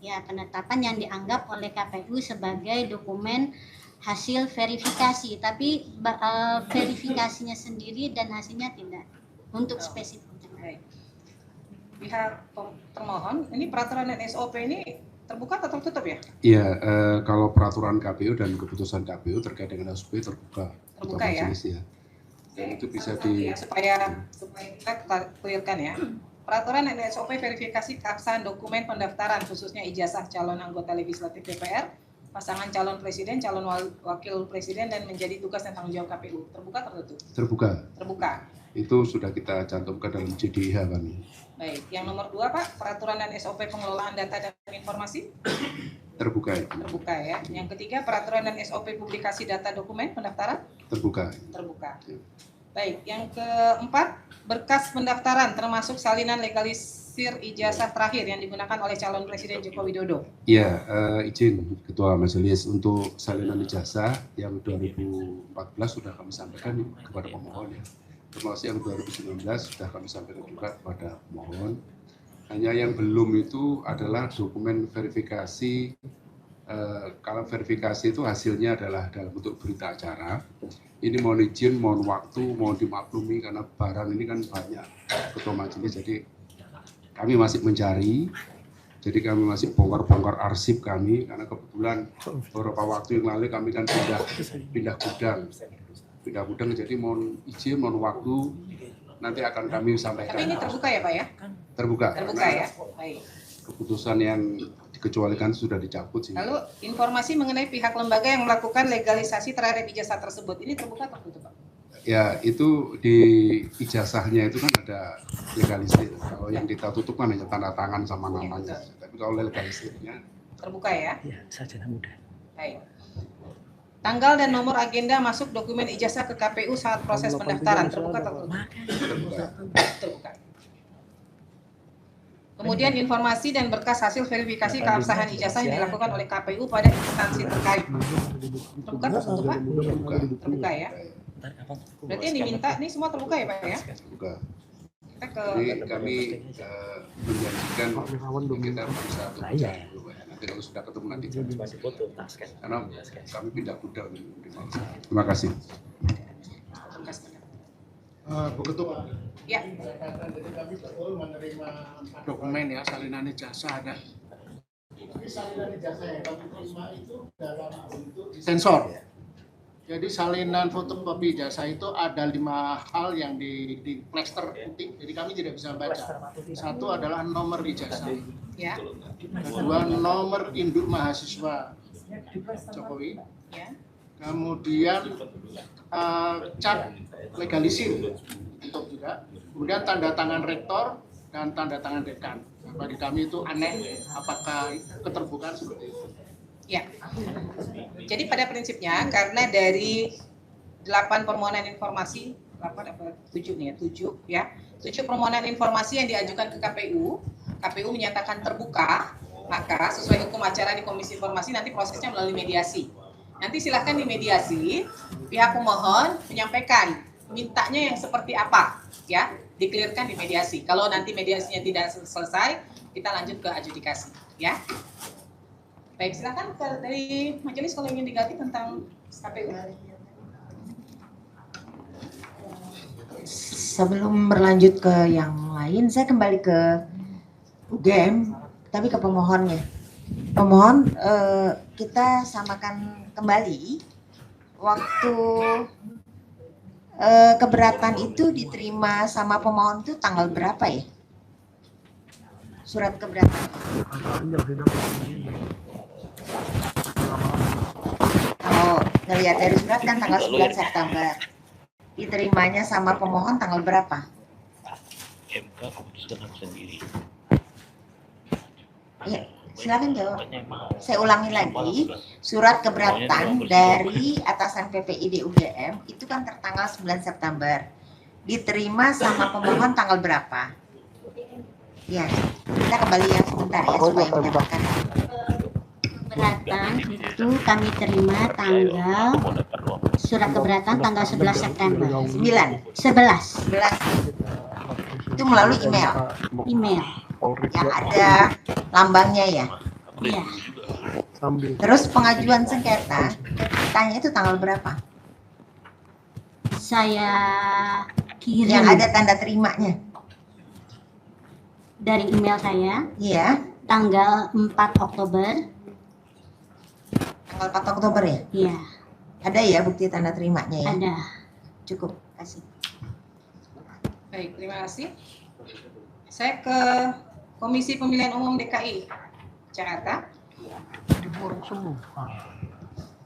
Ya, penetapan yang dianggap oleh KPU sebagai dokumen hasil verifikasi, tapi verifikasinya sendiri dan hasilnya tidak untuk spesifik. Pihak termohon, ini peraturan dan SOP ini terbuka atau tertutup ya? Iya, kalau peraturan KPU dan keputusan KPU terkait dengan SOP terbuka. Terbuka ya? Dan itu bisa supaya kita clearkan ya. Peraturan dan SOP verifikasi keabsahan dokumen pendaftaran khususnya ijazah calon anggota legislatif DPR, pasangan calon presiden, calon wakil presiden dan menjadi tugas dan tanggung jawab KPU. Terbuka tertutup? terbuka. Terbuka. Itu sudah kita cantumkan dalam JDH kami. Baik, yang nomor 2 Pak, peraturan dan SOP pengelolaan data dan informasi? Terbuka. Terbuka ya. Yang ketiga, peraturan dan SOP publikasi data dokumen pendaftaran? Terbuka. Terbuka. Baik, yang keempat, berkas pendaftaran termasuk salinan legalisir ijazah terakhir yang digunakan oleh calon presiden Joko Widodo. Iya, izin Ketua Majelis untuk salinan ijazah yang 2014 sudah kami sampaikan kepada pemohon ya. Termasuk yang 2019 sudah kami sampaikan juga kepada pemohon. Hanya yang belum itu adalah dokumen verifikasi. Kalau verifikasi itu hasilnya adalah dalam bentuk berita acara. Ini mohon izin, mohon waktu, mohon dimaklumi karena barang ini kan banyak ketua majelis, jadi kami masih mencari. Jadi kami masih bongkar-bongkar arsip kami karena kebetulan beberapa waktu yang lalu kami kan pindah gudang. Jadi mohon izin, mohon waktu, nanti akan kami sampaikan. Tapi ini terbuka ya Pak ya? Terbuka ya. Baik. Keputusan yang dikecualikan sudah dicabut sih. Lalu informasi mengenai pihak lembaga yang melakukan legalisasi terhadap ijazah tersebut ini terbuka atau tertutup Pak? Ya itu di ijazahnya itu kan ada legalisir. Kalau yang kita tutup kan hanya tanda tangan sama namanya. Tapi kalau legalisirnya terbuka ya? Iya, sarjana muda. Baik. Tanggal dan nomor agenda masuk dokumen ijazah ke KPU saat proses pendaftaran terbuka atau tertutup? Terbuka. Kemudian informasi dan berkas hasil verifikasi keabsahan ijazah yang dilakukan oleh KPU pada instansi terkait. Terbuka atau tertutup Pak? Terbuka ya? Berarti yang diminta ini semua terbuka ya Pak ya? terbuka. Kita ke Jadi kami menjanjikan kita berusaha untuk mencari dulu ya. Nanti kalau sudah ketemu nanti. Karena kami pindah gudang. Terima kasih. Bu Ketua, ya. jadi kami betul menerima dokumen ya, salinan ijazah ada. Jadi salinan ijazah yang kami terima itu dalam bentuk Sensor. Jadi salinan fotokopi ijazah itu ada 5 hal yang di plester putih, jadi kami tidak bisa baca. Satu adalah nomor ijazah, Ya. kedua nomor induk mahasiswa Jokowi, Ya. kemudian cap legalisir untuk juga, kemudian tanda tangan rektor dan tanda tangan dekan. Bagi kami itu aneh, apakah keterbukaan seperti itu? Ya. Jadi pada prinsipnya karena dari 8 permohonan informasi, 8 apa 7 nih ya, 7 ya. 7 permohonan informasi yang diajukan ke KPU, KPU menyatakan terbuka, maka sesuai hukum acara di Komisi Informasi nanti prosesnya melalui mediasi. Nanti silahkan di mediasi, pihak pemohon menyampaikan mintanya yang seperti apa, ya, dikelirkan di mediasi. Kalau nanti mediasinya tidak selesai, kita lanjut ke adjudikasi, ya. Baik, silakan dari majelis kalau ingin diganti tentang KPU. Sebelum berlanjut ke yang lain, saya kembali ke UGM, tapi ke pemohonnya. Pemohon, kita samakan kembali waktu keberatan itu diterima sama pemohon itu tanggal berapa ya? Surat keberatan. Kalau ngelihat dari surat kan tanggal 9 September. Diterimanya sama pemohon tanggal berapa? MK memutuskan hak sendiri. Ya, silakan jawab. Saya ulangi lagi, surat keberatan dari atasan PPID UGM itu kan tertanggal 9 September. Diterima sama pemohon tanggal berapa? Ya, kita kembali yang sebentar ya supaya mendapatkan. Keberatan itu kami terima tanggal surat keberatan tanggal 11 September. 11 Itu melalui email email. yang ada lambangnya ya. Iya. Terus pengajuan sengketa, tanya itu tanggal berapa? Saya kirim Yang ada tanda terimanya. dari email saya Iya, tanggal 4 Oktober. tanggal 4 Oktober ya. Iya, Ada ya bukti tanda terimanya ya. ada. Cukup, kasih. Baik, terima kasih. Saya ke Komisi Pemilihan Umum DKI Jakarta.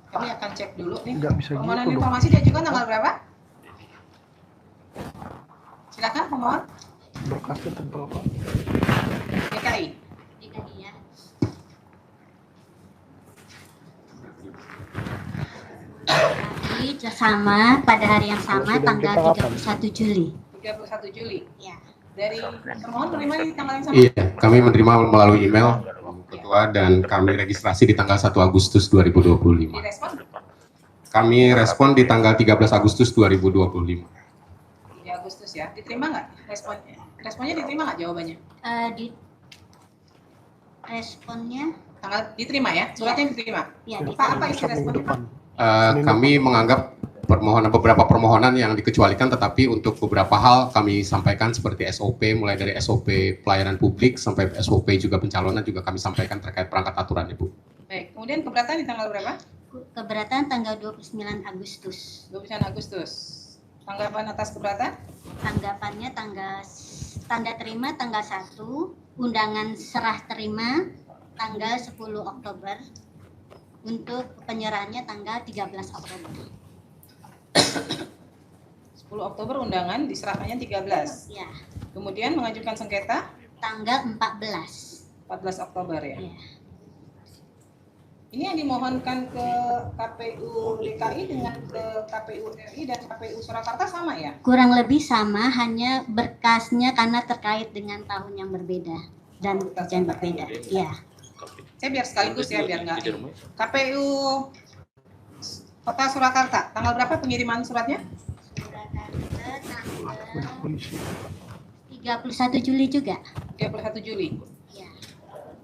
Kami akan cek dulu nih. Permohonan informasi diajukan tanggal berapa? Silakan pemohon. berkasnya tebal Pak. DKI. DKI ya. Jadi sama pada hari yang sama tanggal 31 Juli. 31 Juli. Ya. Dari permohon menerima di tanggal yang sama? Iya, kami menerima melalui email Ketua dan kami registrasi di tanggal 1 Agustus 2025. Direspon? Kami respon di tanggal 13 Agustus 2025. Di Agustus ya. Diterima nggak responnya? Responnya diterima nggak jawabannya? responnya Tanggal diterima ya? Suratnya diterima? ya Pak, apa isi responnya Pak? Kami menganggap beberapa permohonan yang dikecualikan, tetapi untuk beberapa hal kami sampaikan seperti SOP, mulai dari SOP pelayanan publik sampai SOP juga pencalonan juga kami sampaikan terkait perangkat aturan, Ibu. Baik, kemudian keberatan di tanggal berapa? keberatan tanggal 29 Agustus. 29 Agustus. Tanggapan atas keberatan? Tanggapannya tanda terima tanggal 1, undangan serah terima tanggal 10 Oktober, untuk penyerahannya tanggal 13 Oktober. 10 Oktober undangan diserahkannya 13. Ya. Kemudian mengajukan sengketa? Tanggal 14. 14 Oktober ya. Ya. Ini yang dimohonkan ke KPU DKI dengan ke KPU RI dan KPU Surakarta sama ya? Kurang lebih sama, hanya berkasnya karena terkait dengan tahun yang berbeda dan yang berbeda. Ya. Saya biar sekaligus ya, biar nggak. KPU Kota Surakarta, tanggal berapa pengiriman suratnya? Surakarta tanggal 31 Juli juga. 31 Juli. Ya.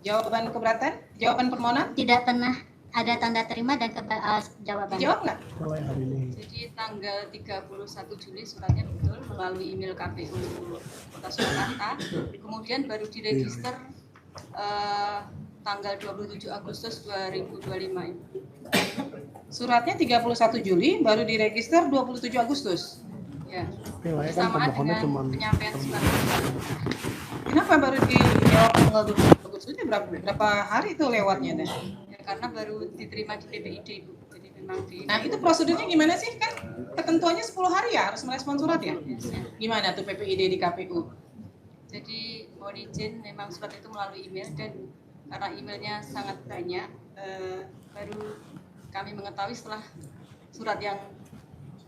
Jawaban keberatan? Jawaban permohonan? Tidak pernah ada tanda terima dan jawaban. Dijawab nggak? Jadi tanggal 31 Juli suratnya betul melalui email KPU Kota Surakarta, kemudian baru diregister tanggal 27 Agustus 2025. Suratnya 31 Juli, baru diregister 27 Agustus. Ya, bersamaan dengan penyampaian surat. Kenapa baru dijawab tanggal 27 Agustus? Berapa hari itu lewatnya? Ya, karena baru diterima di PPID, Bu. Jadi memang Nah, itu prosedurnya gimana sih? Kan ketentuannya 10 hari ya, harus merespon surat ya? Gimana tuh PPID di KPU? Jadi mohon izin, memang surat itu melalui email, dan karena emailnya sangat banyak, baru kami mengetahui setelah surat yang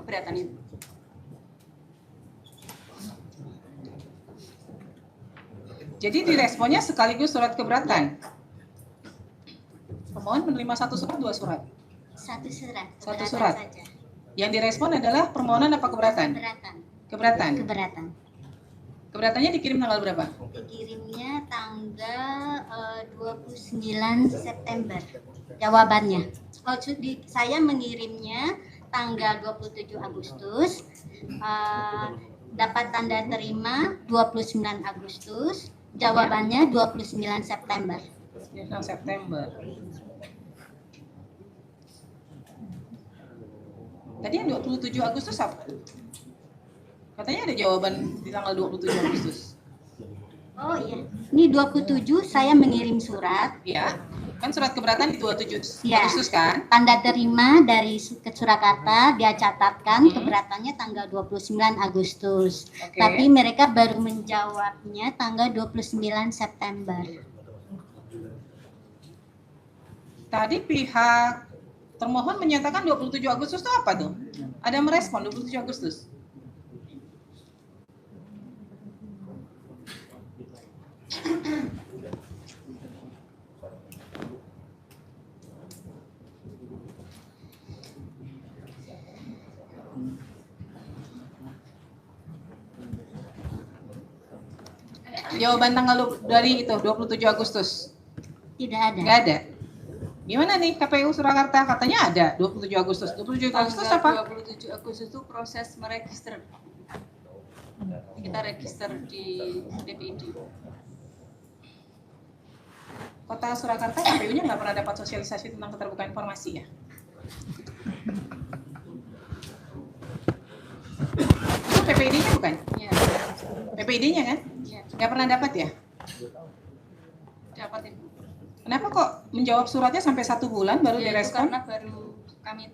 keberatan itu. Jadi diresponnya sekaligus surat keberatan. Pemohon menerima satu surat, dua surat? Satu surat. Satu surat. Saja. Yang direspon adalah permohonan apa keberatan? Keberatan. Keberatan. Keberatan. Keberatannya dikirim tanggal berapa? Dikirimnya tanggal 29 September. Jawabannya. Saya mengirimnya tanggal 27 Agustus. Dapat tanda terima 29 Agustus. Jawabannya 29 September. 29 September. Tadi yang 27 Agustus apa? Katanya ada jawaban di tanggal 27 Agustus. Oh iya, ini 27 saya mengirim surat. Ya, kan surat keberatan di 27 Ya. Agustus kan? Tanda terima dari ke Surakarta, dia catatkan keberatannya tanggal 29 Agustus. Oke. Tapi mereka baru menjawabnya tanggal 29 September. Tadi pihak termohon menyatakan 27 Agustus itu apa tuh? Ada merespon 27 Agustus? Jawaban tanggal dari itu 27 Agustus. Tidak ada. Nggak ada. Gimana nih KPU Surakarta? Katanya ada 27 Agustus. 27 Agustus apa? 27 Agustus itu proses meregister. Kita register di DPID. Kota Surakarta KPU-nya nggak pernah dapat sosialisasi tentang keterbukaan informasi ya? Itu PPID-nya bukan? Iya. PPID-nya kan? Iya. Nggak pernah dapat ya? Dapat Ibu. Kenapa kok menjawab suratnya sampai 1 bulan baru Ya, itu direspon? karena baru kami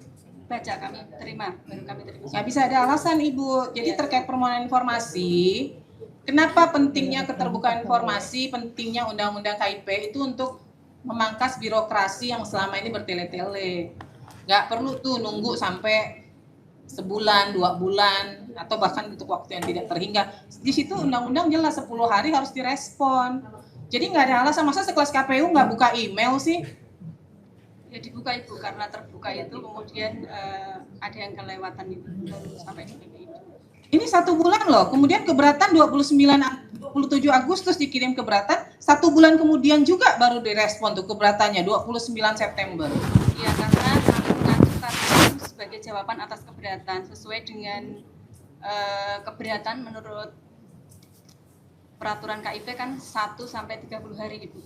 baca, kami terima, baru kami terima. Nggak bisa ada alasan Ibu. Jadi terkait permohonan informasi, kenapa pentingnya keterbukaan informasi, pentingnya Undang-Undang KIP itu untuk memangkas birokrasi yang selama ini bertele-tele. Nggak perlu tuh nunggu sampai sebulan, 2 bulan, atau bahkan untuk waktu yang tidak terhingga. Di situ undang-undang jelas 10 hari harus direspon. Jadi nggak ada alasan, masa sekelas KPU nggak buka email sih? Ya dibuka Ibu, karena terbuka itu kemudian ada yang kelewatan itu baru sampai di DPID. Ini 1 bulan loh, kemudian keberatan 27 Agustus dikirim keberatan, 1 bulan kemudian juga baru direspon tuh keberatannya 29 September. Iya, karena kami mengajukan itu sebagai jawaban atas keberatan sesuai dengan keberatan menurut peraturan KIP kan 1 sampai 30 hari Ibu.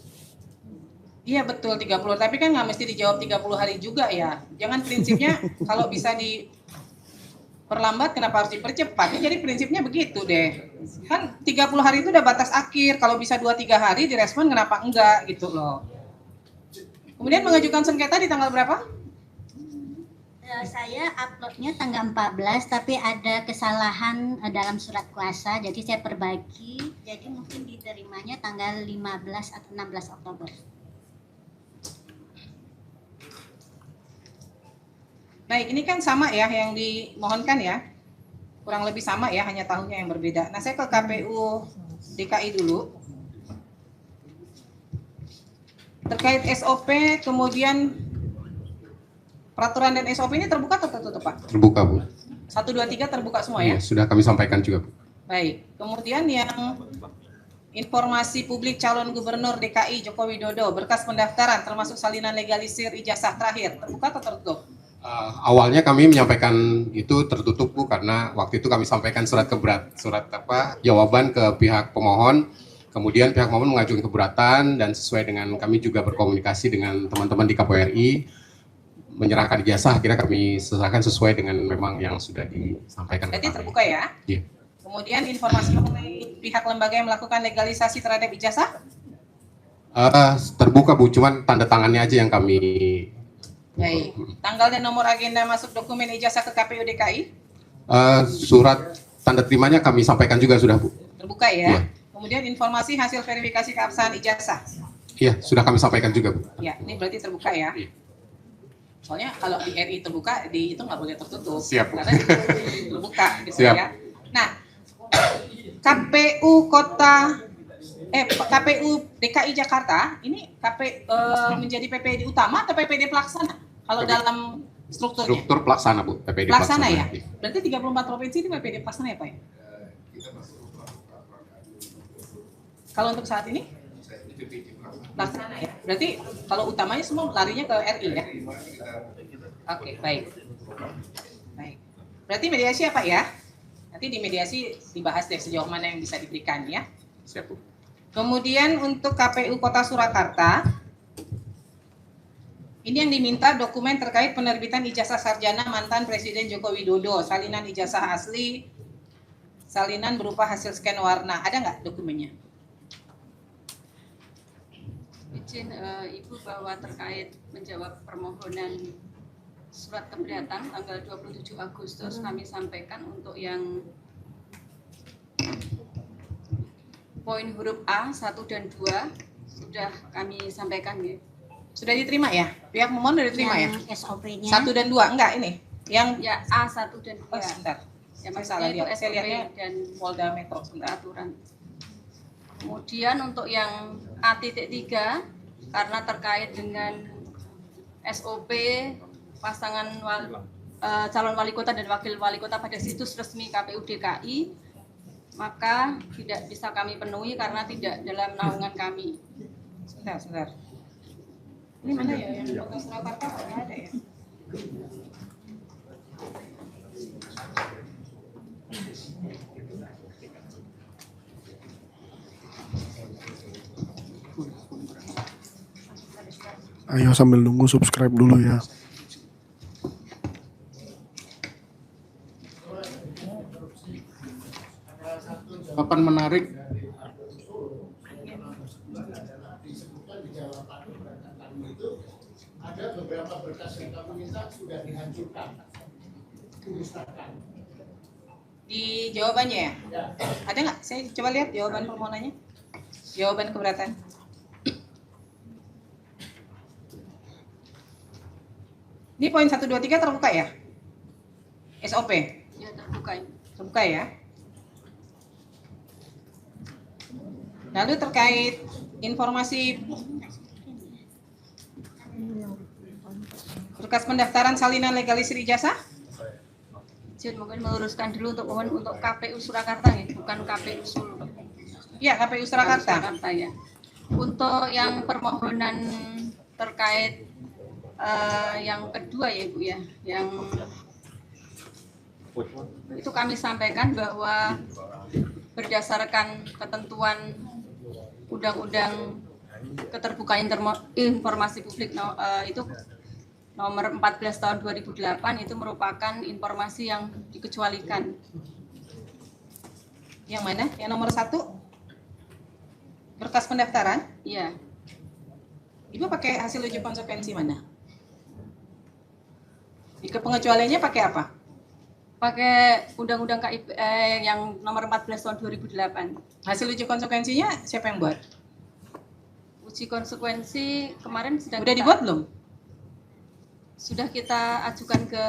Iya betul 30, tapi kan nggak mesti dijawab 30 hari juga ya. Jangan prinsipnya kalau bisa diperlambat kenapa harus dipercepat. Jadi prinsipnya begitu deh. Kan 30 hari itu udah batas akhir. Kalau bisa 2-3 hari direspon kenapa enggak gitu loh. Kemudian mengajukan sengketa di tanggal berapa? Saya uploadnya tanggal 14 tapi ada kesalahan dalam surat kuasa jadi saya perbaiki, jadi mungkin diterimanya tanggal 15 atau 16 Oktober. Baik, ini kan sama ya yang dimohonkan ya. Kurang lebih sama ya, hanya tahunnya yang berbeda. Nah, saya ke KPU DKI dulu. Terkait SOP, kemudian peraturan dan SOP ini terbuka atau tertutup, Pak? Terbuka, Bu. 1, 2, 3 terbuka semua ya? Iya, sudah kami sampaikan juga, Bu. Baik, kemudian yang informasi publik calon gubernur DKI Joko Widodo, berkas pendaftaran termasuk salinan legalisir ijazah terakhir, terbuka atau tertutup? Awalnya kami menyampaikan itu tertutup, Bu, karena waktu itu kami sampaikan surat jawaban ke pihak pemohon, kemudian pihak pemohon mengajukan keberatan dan sesuai dengan kami juga berkomunikasi dengan teman-teman di KPRI menyerahkan ijazah, akhirnya kami selesaikan sesuai dengan memang yang sudah disampaikan. Jadi terbuka ya? Iya. Kemudian informasi mengenai pihak lembaga yang melakukan legalisasi terhadap ijazah? Terbuka, Bu, cuman tanda tangannya aja yang kami. Baik. Tanggal dan nomor agenda masuk dokumen ijazah ke KPU DKI? Surat tanda terimanya kami sampaikan juga sudah, Bu. Terbuka ya? Iya. Kemudian informasi hasil verifikasi keabsahan ijazah? Iya, sudah kami sampaikan juga, Bu. Ya, ini berarti terbuka ya? Iya. Soalnya kalau di RI terbuka, di itu nggak boleh tertutup. Siap, Bu. Karena terbuka gitu Siap. ya. Nah, KPU KPU DKI Jakarta ini menjadi PPD utama atau PPD pelaksana? Kalau dalam strukturnya? Struktur pelaksana, Bu. PPD Pelaksana ya? Iya. Berarti 34 provinsi itu PPD pelaksana ya, Pak? Kalau untuk saat ini? Pelaksana ya? Berarti kalau utamanya semua larinya ke RI ya? Oke, baik. Baik. Berarti mediasi apa ya? Nanti di mediasi dibahas deh sejauh mana yang bisa diberikan ya. Siap, Bu. Kemudian untuk KPU Kota Surakarta, ini yang diminta dokumen terkait penerbitan ijazah sarjana mantan Presiden Joko Widodo, salinan ijazah asli, salinan berupa hasil scan warna. Ada nggak dokumennya? Izin Ibu bahwa terkait menjawab permohonan surat keberatan tanggal 27 Agustus kami sampaikan untuk yang poin huruf A 1 dan 2 sudah kami sampaikan ya. Sudah diterima ya? Pihak pemohon sudah diterima ya? SOP-nya 1 dan 2, enggak ini? Yang Ya A 1 dan 2. Oh, sebentar. Ya, Saya salah maksudnya itu lihat. Saya SOP lihatnya dan Polda Metro sebentar. aturan. Kemudian untuk yang A.3 karena terkait dengan SOP pasangan calon wali kota dan wakil wali kota pada situs resmi KPU DKI, maka tidak bisa kami penuhi karena tidak dalam naungan kami. Sebentar. Ini mana ya yang Kota Surakarta? Nggak ada ya? Ayo sambil nunggu subscribe dulu ya. Jawaban menarik. Ada beberapa berkas yang kami minta sudah dihancurkan, dimusnahkan. Di jawabannya ya? Ada nggak? Saya coba lihat jawaban permohonannya. Jawaban keberatan. Ini poin 1, 2, 3 terbuka ya? SOP? Ya terbuka. Terbuka ya? Lalu terkait informasi berkas pendaftaran salinan legalisir ijazah? Izin mungkin meluruskan dulu untuk mohon untuk KPU Surakarta ya, bukan KPU Solo. Iya, KPU Surakarta. Surakarta ya. Untuk yang permohonan terkait yang kedua ya Ibu ya, yang itu kami sampaikan bahwa berdasarkan ketentuan Undang-Undang Keterbukaan Informasi Publik itu nomor 14 tahun 2008 itu merupakan informasi yang dikecualikan. Yang mana? Yang nomor 1? Berkas pendaftaran? Iya. Ibu pakai hasil uji konsekuensi mana? Jika pengecualiannya pakai apa? Pakai Undang-Undang KIP yang nomor 14 tahun 2008. Hasil uji konsekuensinya siapa yang buat? Uji konsekuensi kemarin sedang udah dibuat belum? Sudah kita ajukan ke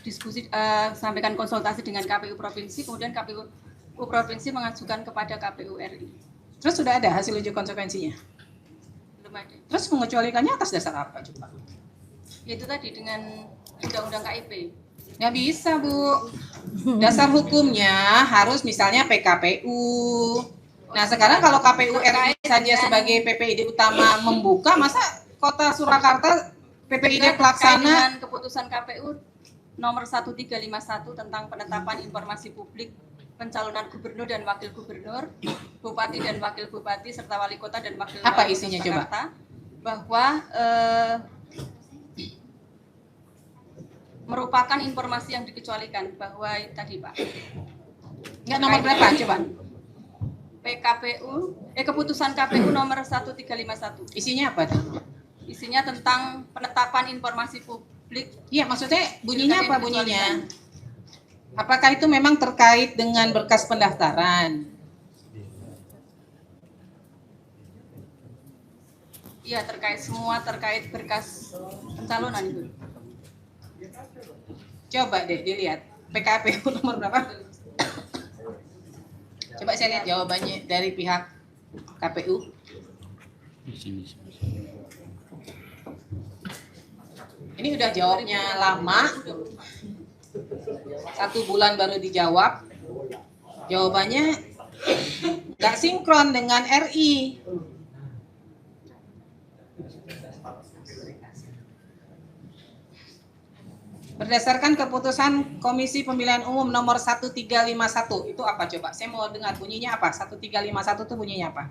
diskusi, sampaikan konsultasi dengan KPU Provinsi, kemudian KPU Provinsi mengajukan kepada KPU RI. Terus sudah ada hasil uji konsekuensinya? Belum ada. Terus mengecualikannya atas dasar apa coba? Yaitu tadi dengan Undang-Undang KIP. Nggak bisa Bu. Dasar hukumnya harus misalnya PKPU. Nah sekarang kalau KPU RI saja sebagai PPID utama membuka, masa Kota Surakarta PPID pelaksana dengan keputusan KPU nomor 1351 tentang penetapan informasi publik pencalonan gubernur dan wakil gubernur, bupati dan wakil bupati serta wali kota dan wakil apa wali isinya kota coba? Jakarta, bahwa merupakan informasi yang dikecualikan bahwa tadi Pak. Enggak nomor berapa coba? PKPU keputusan KPU nomor 1351. Isinya apa tuh? Isinya tentang penetapan informasi publik. Iya, maksudnya bunyinya apa bunyinya? Apakah itu memang terkait dengan berkas pendaftaran? Iya, terkait berkas pencalonan Ibu. Coba deh dilihat PKPU nomor berapa? Coba saya lihat jawabannya dari pihak KPU. Ini udah jawabnya lama, 1 bulan baru dijawab. Jawabannya nggak sinkron dengan RI. Berdasarkan keputusan Komisi Pemilihan Umum nomor 1351, itu apa coba? Saya mau dengar bunyinya apa? 1351 itu bunyinya apa?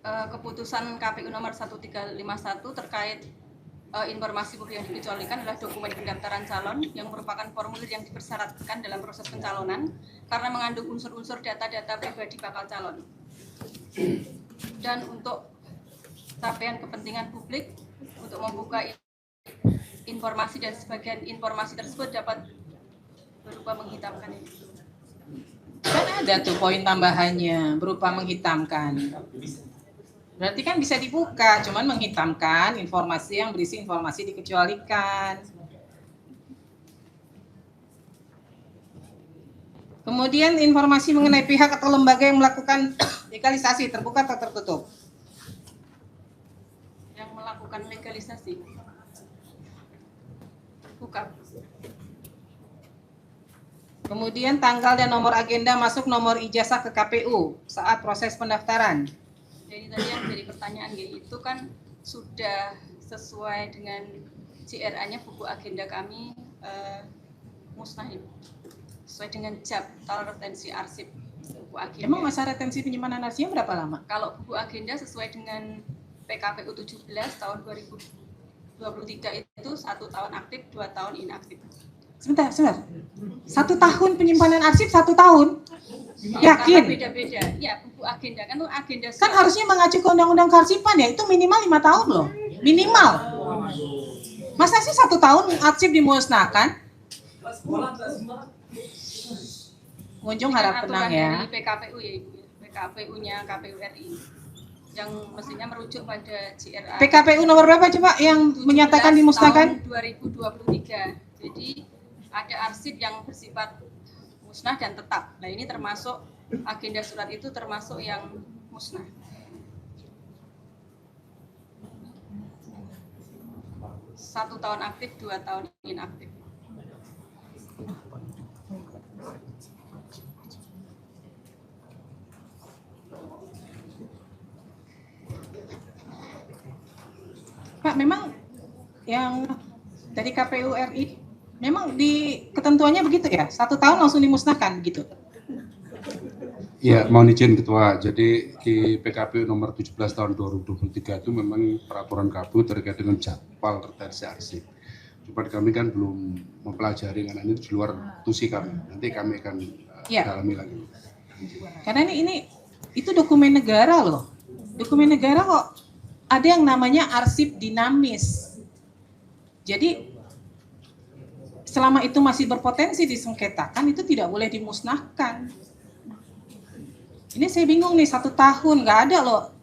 Keputusan KPU nomor 1351 terkait informasi publik yang dikecualikan adalah dokumen pendaftaran calon yang merupakan formulir yang dipersyaratkan dalam proses pencalonan karena mengandung unsur-unsur data-data pribadi bakal calon. Dan untuk capaian kepentingan publik untuk membuka informasi dan sebagian informasi tersebut dapat berupa menghitamkan ini. Kan ada tuh poin tambahannya berupa menghitamkan. Berarti kan bisa dibuka, cuman menghitamkan informasi yang berisi informasi dikecualikan. Kemudian informasi mengenai pihak atau lembaga yang melakukan legalisasi terbuka atau tertutup. Yang melakukan legalisasi terbuka. Kemudian tanggal dan nomor agenda masuk nomor ijazah ke KPU saat proses pendaftaran. Jadi tadi yang jadi pertanyaan itu kan sudah sesuai dengan CRA-nya buku agenda kami musnah sesuai dengan jadwal retensi arsip buku agenda. Emang masa retensi penyimpanan arsipnya berapa lama? Kalau buku agenda sesuai dengan PKPU 17 tahun 2023 itu 1 tahun aktif, 2 tahun inaktif. Sebentar. 1 tahun penyimpanan arsip 1 tahun? Yakin? Beda-beda. Ya, buku agenda kan tuh agenda. Kan harusnya mengacu ke undang-undang kearsipan ya, itu minimal 5 tahun loh. Minimal. Masa sih 1 tahun arsip dimusnahkan? Pengunjung harap tenang ya. Dari PKPU ya Ibu, PKPU-nya KPU RI. yang mestinya merujuk pada JRA. PKPU nomor berapa coba yang menyatakan dimusnahkan? Tahun 2023. Jadi ada arsip yang bersifat musnah dan tetap. Nah ini termasuk agenda surat itu termasuk yang musnah. Satu tahun aktif, 2 tahun inaktif. Pak, memang yang dari KPU RI, memang di ketentuannya begitu ya? 1 tahun langsung dimusnahkan gitu? Ya, mohon izin Ketua. Jadi di PKPU nomor 17 tahun 2023 itu memang peraturan KPU terkait dengan jadwal retensi arsip. Cuma kami kan belum mempelajari karena ini di luar tusi kami. Nanti kami akan dalami lagi. Karena ini itu dokumen negara loh. Dokumen negara kok ada yang namanya arsip dinamis. Jadi selama itu masih berpotensi disengketakan itu tidak boleh dimusnahkan. Ini saya bingung nih, 1 tahun nggak ada loh.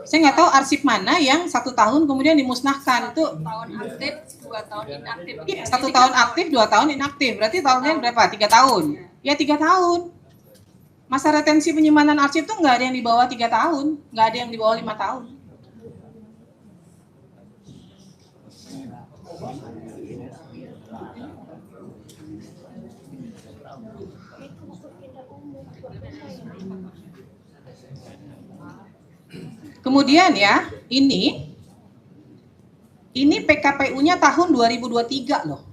Saya nggak tahu arsip mana yang 1 tahun kemudian dimusnahkan itu. 1 tahun aktif, 2 tahun inaktif. Iya, 1 tahun aktif, 2 tahun inaktif. Berarti tahunnya berapa? 3 tahun. Ya 3 tahun. Masa retensi penyimpanan arsip itu nggak ada yang di bawah 3 tahun, nggak ada yang di bawah 5 tahun. Kemudian ya, ini PKPU-nya tahun 2023 loh.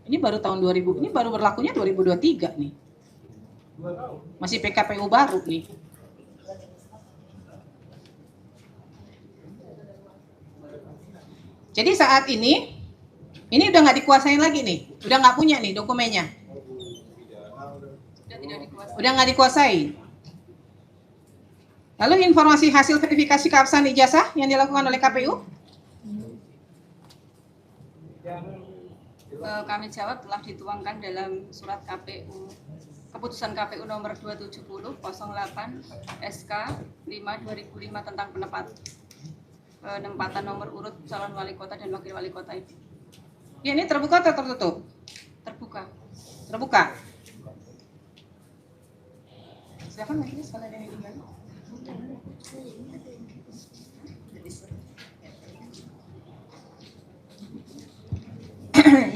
Ini baru tahun 2000, ini baru berlakunya 2023 nih. Masih PKPU baru nih. Jadi saat ini udah nggak dikuasain lagi nih, udah nggak punya nih dokumennya. Udah nggak dikuasai. Lalu informasi hasil verifikasi keabsahan ijazah yang dilakukan oleh KPU? Kami jawab telah dituangkan dalam surat KPU, keputusan KPU nomor 270/08 SK 5/2005 tentang penempatan nomor urut calon wali kota dan wakil wali kota itu. Ya, ini terbuka atau tertutup? Terbuka. Terbuka. Silakan lagi sekali ada yang ingin.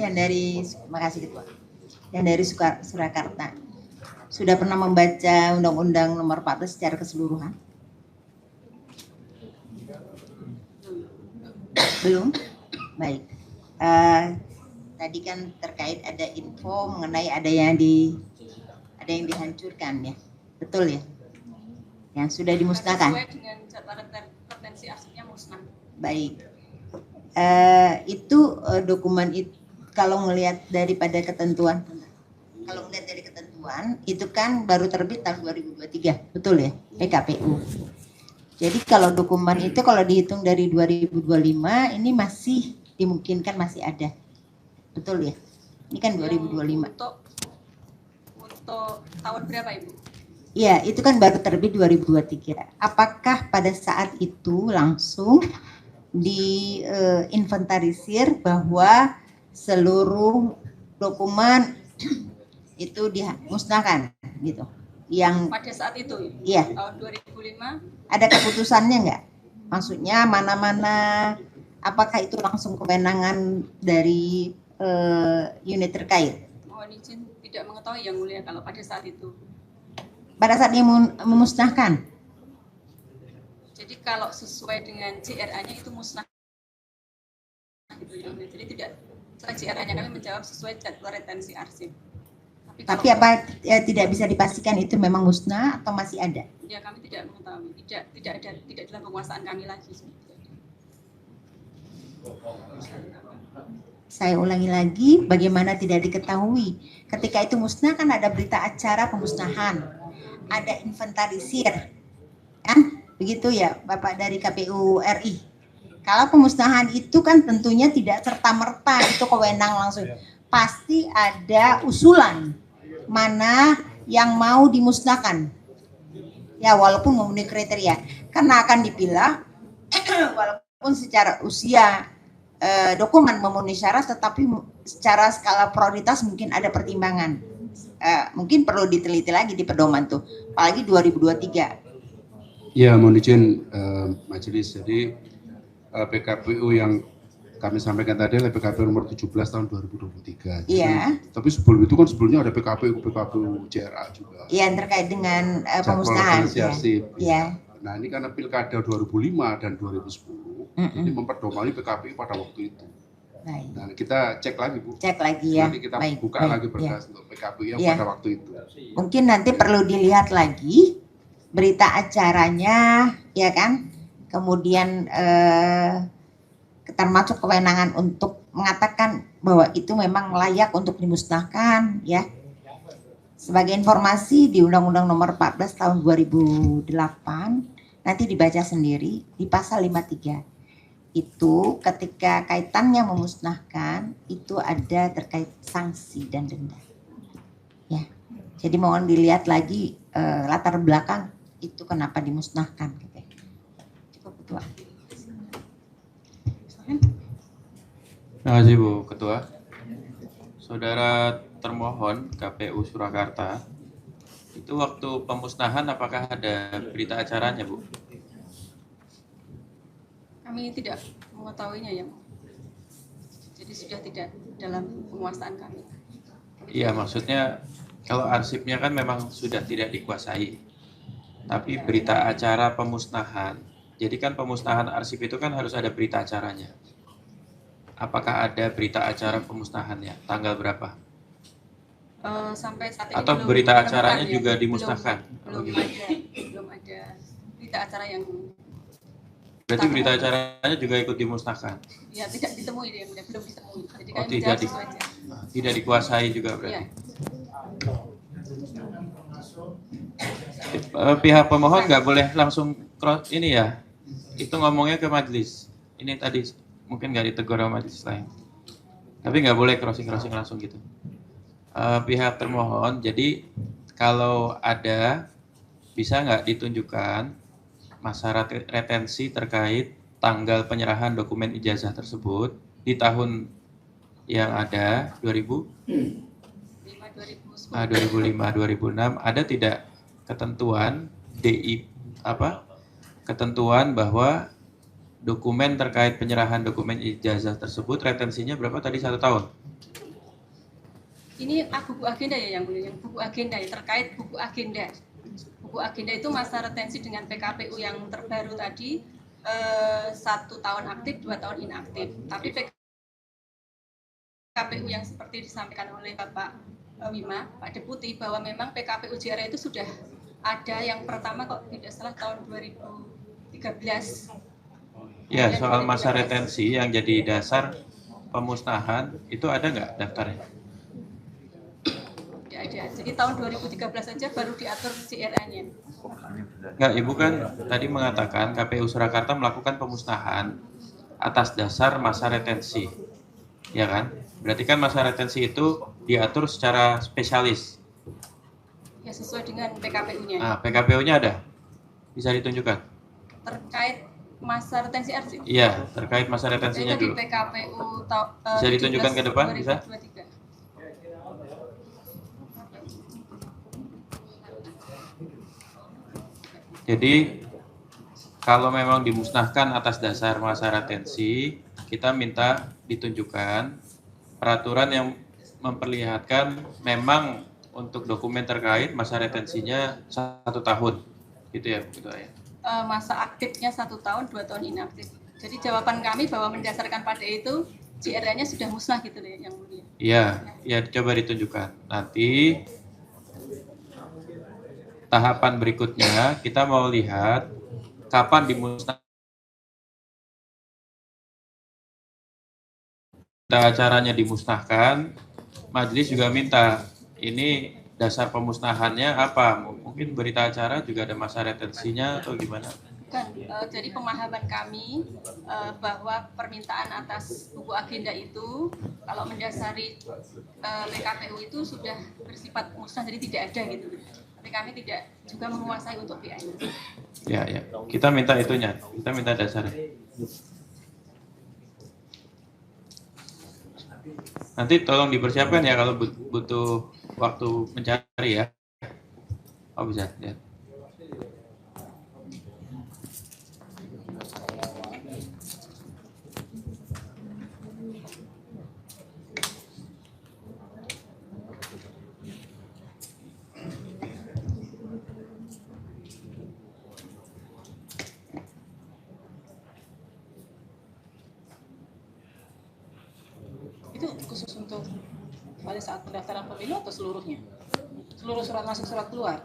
Yang dari, makasih Ketua. Yang dari Surakarta, sudah pernah membaca Undang-Undang Nomor 14 secara keseluruhan? Belum? Baik. Tadi kan terkait ada info mengenai ada yang dihancurkan ya, betul ya? Yang sudah dimusnahkan. Sesuai dengan jadwal retensi arsipnya musnah. Baik. Itu dokumen itu kalau melihat daripada ketentuan, itu kan baru terbit tahun 2023, betul ya, PKPU. Jadi kalau dokumen itu kalau dihitung dari 2025 ini masih dimungkinkan masih ada, betul ya? Ini kan 2025. Untuk tahun berapa Ibu? Iya, itu kan baru terbit 2023. Apakah pada saat itu langsung diinventarisir bahwa seluruh dokumen itu dimusnahkan gitu? Yang pada saat itu iya, tahun 2005 ada keputusannya nggak? Maksudnya mana-mana, apakah itu langsung kewenangan dari unit terkait? Mohon izin tidak mengetahui Yang Mulia kalau pada saat itu. Pada saat dia memusnahkan? Jadi kalau sesuai dengan JRA-nya itu musnah. Jadi tidak, JRA-nya kami menjawab sesuai jadwal retensi arsip. Tapi apa tidak bisa dipastikan itu memang musnah atau masih ada? Ya kami tidak mengetahui, tidak dalam penguasaan kami lagi. Saya ulangi lagi, bagaimana tidak diketahui? Ketika itu musnah kan ada berita acara pemusnahan, ada inventarisir, kan? Begitu ya Bapak dari KPU RI. Kalau pemusnahan itu kan tentunya tidak serta-merta itu kewenang langsung. Pasti ada usulan mana yang mau dimusnahkan. Ya, walaupun memenuhi kriteria, karena akan dipilah walaupun secara usia dokumen memenuhi syarat, tetapi secara skala prioritas mungkin ada pertimbangan. Mungkin perlu diteliti lagi di pedoman tuh, apalagi 2023. Ya, mohon izin majelis. Jadi PKPU yang kami sampaikan tadi adalah PKPU nomor 17 tahun 2023. Iya. Tapi sebelumnya ada PKPU JRA juga. Iya, terkait dengan pemusnahan. Iya. Nah, ini karena Pilkada 2005 dan 2010, jadi memperdomani PKPU pada waktu itu. Baik. Nah, kita cek lagi, Bu. Cek lagi ya. Nanti kita buka lagi berkas untuk PKPU yang pada waktu itu. Mungkin nanti perlu dilihat lagi berita acaranya, ya kan? Kemudian termasuk kewenangan untuk mengatakan bahwa itu memang layak untuk dimusnahkan, ya. Sebagai informasi di Undang-Undang Nomor 14 Tahun 2008 nanti dibaca sendiri di pasal 53. Itu ketika kaitannya memusnahkan itu ada terkait sanksi dan denda. Ya. Jadi mohon dilihat lagi latar belakang itu kenapa dimusnahkan gitu. Cukup Ketua. Terima kasih Bu Ketua. Saudara termohon KPU Surakarta, itu waktu pemusnahan apakah ada berita acaranya, Bu? Kami tidak mengetahuinya ya, jadi sudah tidak dalam penguasaan kami. Iya, maksudnya kalau arsipnya kan memang sudah tidak dikuasai, tapi berita acara pemusnahan, jadi kan pemusnahan arsip itu kan harus ada berita acaranya. Apakah ada berita acara pemusnahannya, tanggal berapa? Sampai saat ini atau belum berita menemukan acaranya ya, juga dimusnahkan? Belum ada berita acara yang. Berarti berita acaranya juga ikut dimusnahkan? Ya, tidak ditemui, belum ditemui. Jadi oh, tidak dikuasai juga berarti. Ya. Pihak pemohon nggak boleh langsung ini ya, itu ngomongnya ke majelis. Ini tadi mungkin nggak ditegur sama majelis lain, tapi nggak boleh crossing langsung gitu. Pihak termohon, jadi kalau ada bisa nggak ditunjukkan masa retensi terkait tanggal penyerahan dokumen ijazah tersebut di tahun yang ada 2005, 2006 ada tidak ketentuan ketentuan bahwa dokumen terkait penyerahan dokumen ijazah tersebut retensinya berapa tadi 1 tahun? Ini buku agenda ya yang mulia, buku agenda ya, terkait buku agenda. Buku agenda itu masa retensi dengan PKPU yang terbaru tadi 1 tahun aktif, 2 tahun inaktif. Tapi PKPU yang seperti disampaikan oleh Bapak Wima, Pak Deputi, bahwa memang PKPU JRA itu sudah ada yang pertama kok tidak salah tahun 2013. Ya, soal masa retensi yang jadi dasar pemusnahan itu ada nggak daftarnya? Ada. Jadi tahun 2013 saja baru diatur CRA-nya. Enggak, Ibu kan tadi mengatakan KPU Surakarta melakukan pemusnahan atas dasar masa retensi. Ya kan? Berarti kan masa retensi itu diatur secara spesialis. Ya, sesuai dengan PKPU-nya. Nah, PKPU-nya ada? Bisa ditunjukkan? Terkait masa retensi arsip? Iya, terkait masa retensinya dulu. Di PKPU bisa ditunjukkan ke depan, 2023. Bisa? Jadi kalau memang dimusnahkan atas dasar masa retensi, kita minta ditunjukkan peraturan yang memperlihatkan memang untuk dokumen terkait masa retensinya 1 tahun, gitu ya, begitu ya. Masa aktifnya 1 tahun, 2 tahun inaktif. Jadi jawaban kami bahwa mendasarkan pada itu JRA-nya sudah musnah gitu ya, yang mulia. Iya, ya coba ditunjukkan. Nanti tahapan berikutnya kita mau lihat kapan dimusnahkan. Acaranya dimusnahkan, majelis juga minta ini dasar pemusnahannya apa? Mungkin berita acara juga ada masa retensinya atau gimana? Bukan, jadi pemahaman kami bahwa permintaan atas buku agenda itu kalau mendasari PKPU itu sudah bersifat musnah, jadi tidak ada gitu. Tapi kami tidak juga menguasai untuk BI. Ya, ya. Kita minta itunya, kita minta dasarnya. Nanti tolong dipersiapkan ya kalau butuh waktu mencari ya. Oh bisa, ya. Itu khusus untuk pada saat pendaftaran pemilu atau seluruhnya? Seluruh surat masuk, surat keluar?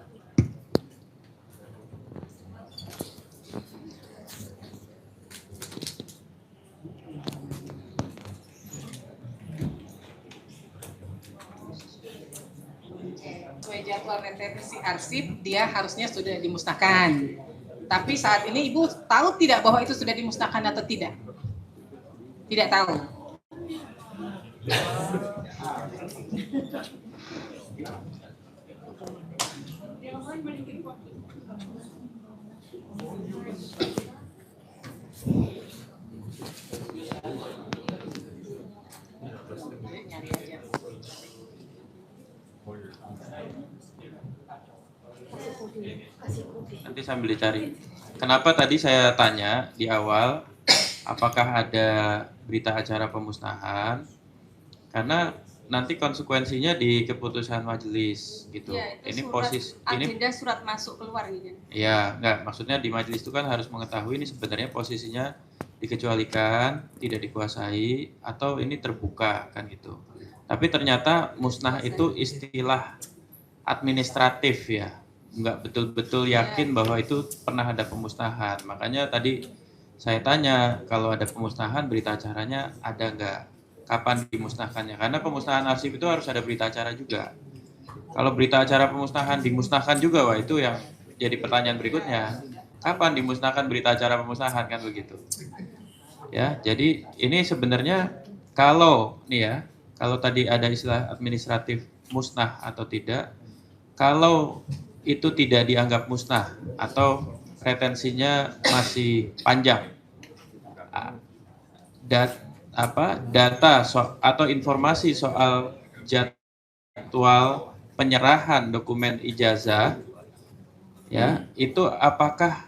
Sesuai jadwal retensi arsip, dia harusnya sudah dimusnahkan. Tapi saat ini Ibu tahu tidak bahwa itu sudah dimusnahkan atau tidak? Tidak tahu. Nanti sambil dicari. Kenapa tadi saya tanya di awal, apakah ada berita acara pemusnahan? Karena nanti konsekuensinya di keputusan majelis gitu. Ya, itu ini surat, ini agenda surat masuk keluar gitu. ya enggak, maksudnya di majelis itu kan harus mengetahui ini sebenarnya posisinya dikecualikan, tidak dikuasai, atau ini terbuka kan gitu. Tapi ternyata musnah itu istilah administratif ya, nggak betul-betul yakin bahwa itu pernah ada pemusnahan. Makanya tadi saya tanya kalau ada pemusnahan berita acaranya ada nggak? Kapan dimusnahkannya? Karena pemusnahan arsip itu harus ada berita acara juga. Kalau berita acara pemusnahan dimusnahkan juga, wah itu yang jadi pertanyaan berikutnya. Kapan dimusnahkan berita acara pemusnahan kan begitu? Ya, jadi ini sebenarnya kalau nih ya, kalau tadi ada istilah administratif musnah atau tidak, kalau itu tidak dianggap musnah atau retensinya masih panjang, data atau informasi soal jadwal penyerahan dokumen ijazah ya itu apakah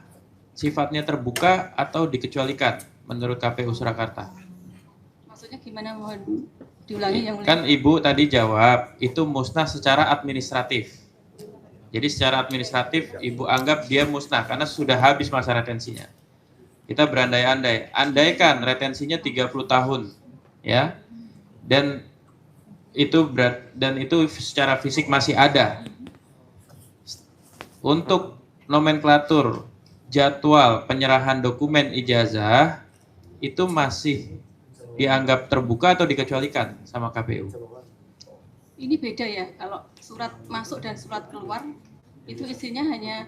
sifatnya terbuka atau dikecualikan menurut KPU Surakarta? Maksudnya gimana, mohon diulangi yang mulia. Kan Ibu tadi jawab itu musnah secara administratif. Jadi secara administratif Ibu anggap dia musnah karena sudah habis masa retensinya. Kita berandai-andai, andaikan retensinya 30 tahun, ya, dan itu secara fisik masih ada. Untuk nomenklatur jadwal penyerahan dokumen ijazah itu masih dianggap terbuka atau dikecualikan sama KPU? Ini beda ya, kalau surat masuk dan surat keluar itu isinya hanya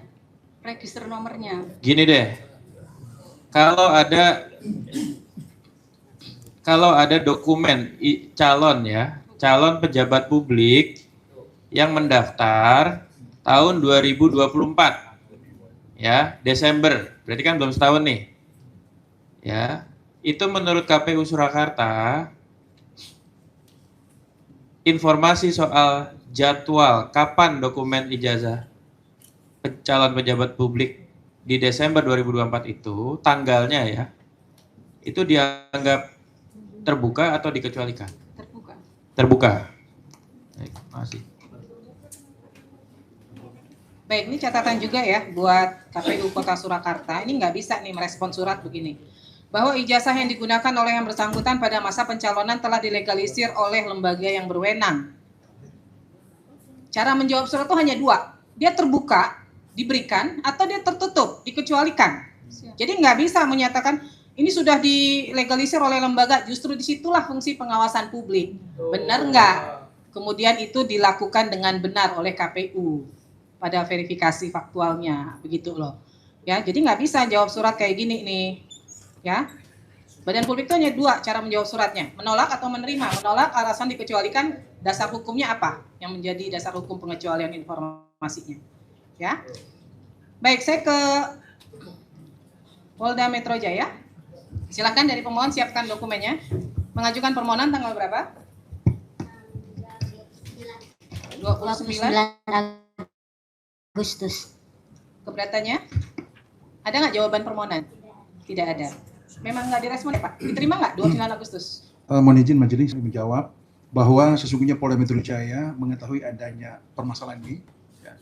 register nomornya. Gini deh. Kalau ada dokumen calon ya, calon pejabat publik yang mendaftar tahun 2024 ya, Desember, berarti kan belum setahun nih. Ya, itu menurut KPU Surakarta informasi soal jadwal kapan dokumen ijazah calon pejabat publik di Desember 2024 itu tanggalnya ya, itu dianggap terbuka atau dikecualikan? Terbuka. Terbuka. Baik, makasih. Baik, ini catatan juga ya buat KPU Kota Surakarta. Ini nggak bisa nih merespon surat begini. Bahwa ijazah yang digunakan oleh yang bersangkutan pada masa pencalonan telah dilegalisir oleh lembaga yang berwenang. Cara menjawab surat itu hanya dua. Dia terbuka, diberikan, atau dia tertutup, dikecualikan. Jadi nggak bisa menyatakan ini sudah dilegalisir oleh lembaga, justru disitulah fungsi pengawasan publik. Benar nggak? Kemudian itu dilakukan dengan benar oleh KPU pada verifikasi faktualnya, begitu loh. Ya, jadi nggak bisa jawab surat kayak gini nih, ya. Badan publik itu hanya dua cara menjawab suratnya, menolak atau menerima. Menolak alasan dikecualikan, dasar hukumnya apa yang menjadi dasar hukum pengecualian informasinya. ya. Baik, saya ke Polda Metro Jaya. Silakan dari pemohon siapkan dokumennya. Mengajukan permohonan tanggal berapa? 29 Agustus. Keberatannya? Ada nggak jawaban permohonan? Tidak ada. Memang nggak direspon ya Pak? Diterima nggak 29 Agustus? Mohon izin majelis menjawab bahwa sesungguhnya Polda Metro Jaya mengetahui adanya permasalahan ini.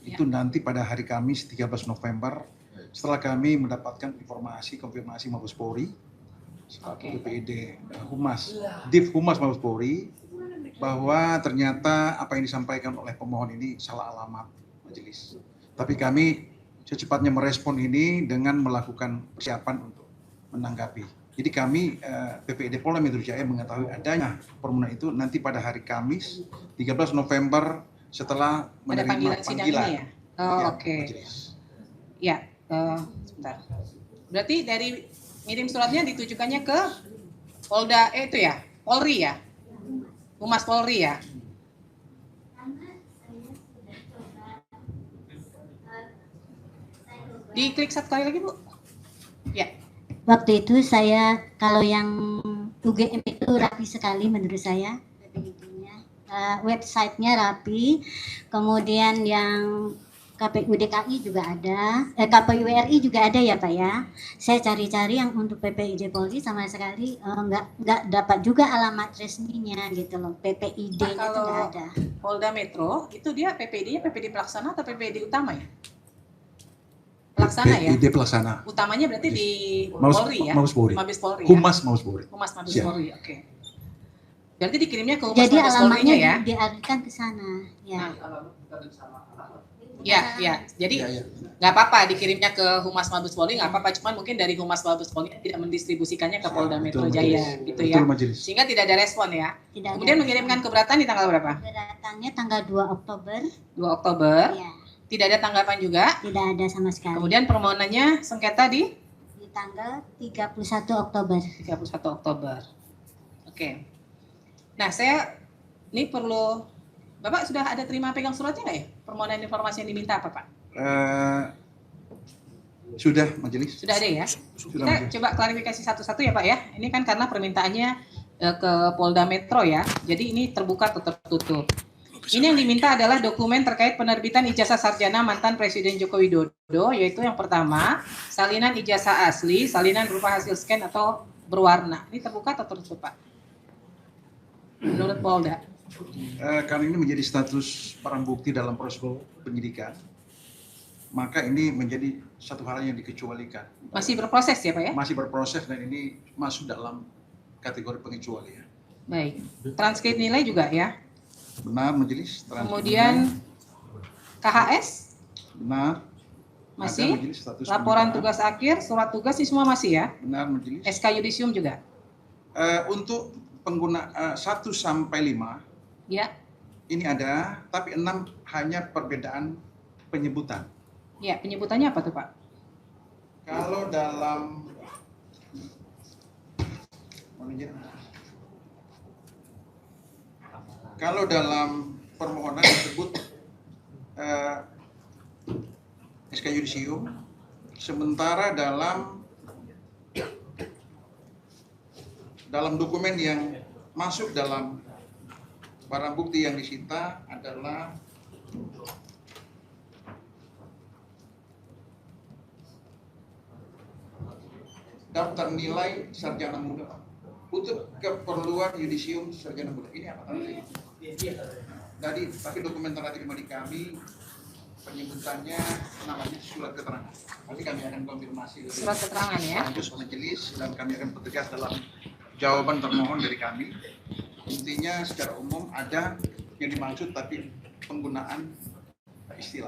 Itu nanti pada hari Kamis 13 November setelah kami mendapatkan informasi konfirmasi Mabes Polri selaku PPID Humas, Div Humas Mabes Polri, bahwa ternyata apa yang disampaikan oleh pemohon ini salah alamat majelis. Tapi kami secepatnya merespon ini dengan melakukan persiapan untuk menanggapi. Jadi kami PPID Polda Metro Jaya mengetahui adanya permohonan itu nanti pada hari Kamis 13 November setelah menerima panggilan. Ya? Oh, oke. Ya, sebentar. Berarti dari ngirim suratnya ditujukannya ke Polda itu ya, Polri ya, Humas Polri ya. Diklik satu kali lagi Bu. Ya. Waktu itu saya kalau yang UGM itu rapi sekali menurut saya. Websitenya rapi, kemudian yang KPU DKI juga ada, KPU RI juga ada ya Pak ya. Saya cari-cari yang untuk PPID Polri sama sekali nggak dapat juga alamat resminya gitu loh. PPID-nya itu nggak ada. Polda Metro itu dia PPID-nya PPID pelaksana atau PPID utama ya? Pelaksana ya? PPID pelaksana. Utamanya berarti di Polri ya? Mabes Polri. Mabes Polri ya? Humas Mabes Polri. Humas Mabes Polri, oke. Berarti dikirimnya ke Humas Jadi Mabes Polri-nya ya? Jadi alamatnya dialihkan ke sana. Ya. Ya. Jadi nggak apa-apa dikirimnya ke Humas Mabes Polri, nggak apa-apa. Cuman mungkin dari Humas Mabes Polri tidak mendistribusikan ke Polda Metro Jaya, gitu ya. Sehingga tidak ada respon ya. Kemudian mengirimkan keberatan di tanggal berapa? Keberatannya tanggal 2 Oktober. 2 Oktober. Ya. Tidak ada tanggapan juga? Tidak ada sama sekali. Kemudian permohonannya sengketa di tanggal 31 Oktober. 31 Oktober. Oke. Nah, saya ini perlu Bapak sudah ada terima pegang suratnya nggak ya? Permohonan informasi yang diminta apa Pak? Sudah majelis. Sudah ada ya? Sudah, kita majelis. coba klarifikasi satu-satu ya Pak ya. Ini kan karena permintaannya ke Polda Metro ya. Jadi ini terbuka atau tertutup. Ini yang diminta adalah dokumen terkait penerbitan ijazah sarjana mantan Presiden Joko Widodo, yaitu yang pertama, salinan ijazah asli, salinan berupa hasil scan atau berwarna. Ini terbuka atau tertutup Pak? Menurut Polda? Karena ini menjadi status barang bukti dalam proses penyidikan, maka ini menjadi satu hal yang dikecualikan. Masih berproses ya Pak ya? Masih berproses dan ini masuk dalam kategori pengecualian. Baik. Transkrip nilai juga ya? Benar majelis. Kemudian KHS? Benar. Masih? Ada, majelis, status laporan penyidikan. tugas akhir, surat tugas ini semua masih ya? Benar majelis. SK Yudisium juga? Untuk pengguna 1 sampai 5 ya. Ini ada, tapi 6 hanya perbedaan penyebutan. Ya, penyebutannya apa tuh Pak? Kalau dalam permohonan disebut SK Yudisium, sementara dalam dokumen yang masuk dalam barang bukti yang disita adalah daftar nilai sarjana muda untuk keperluan yudisium sarjana muda. Ini apa tadi? Tapi dokumen telah diterima di kami, penyebutannya namanya surat keterangan. Nanti kami akan konfirmasi surat keterangan ya. Lanjut majelis dan kami akan bertegas dalam jawaban termohon dari kami. Intinya secara umum ada yang dimaksud tapi penggunaan istilah.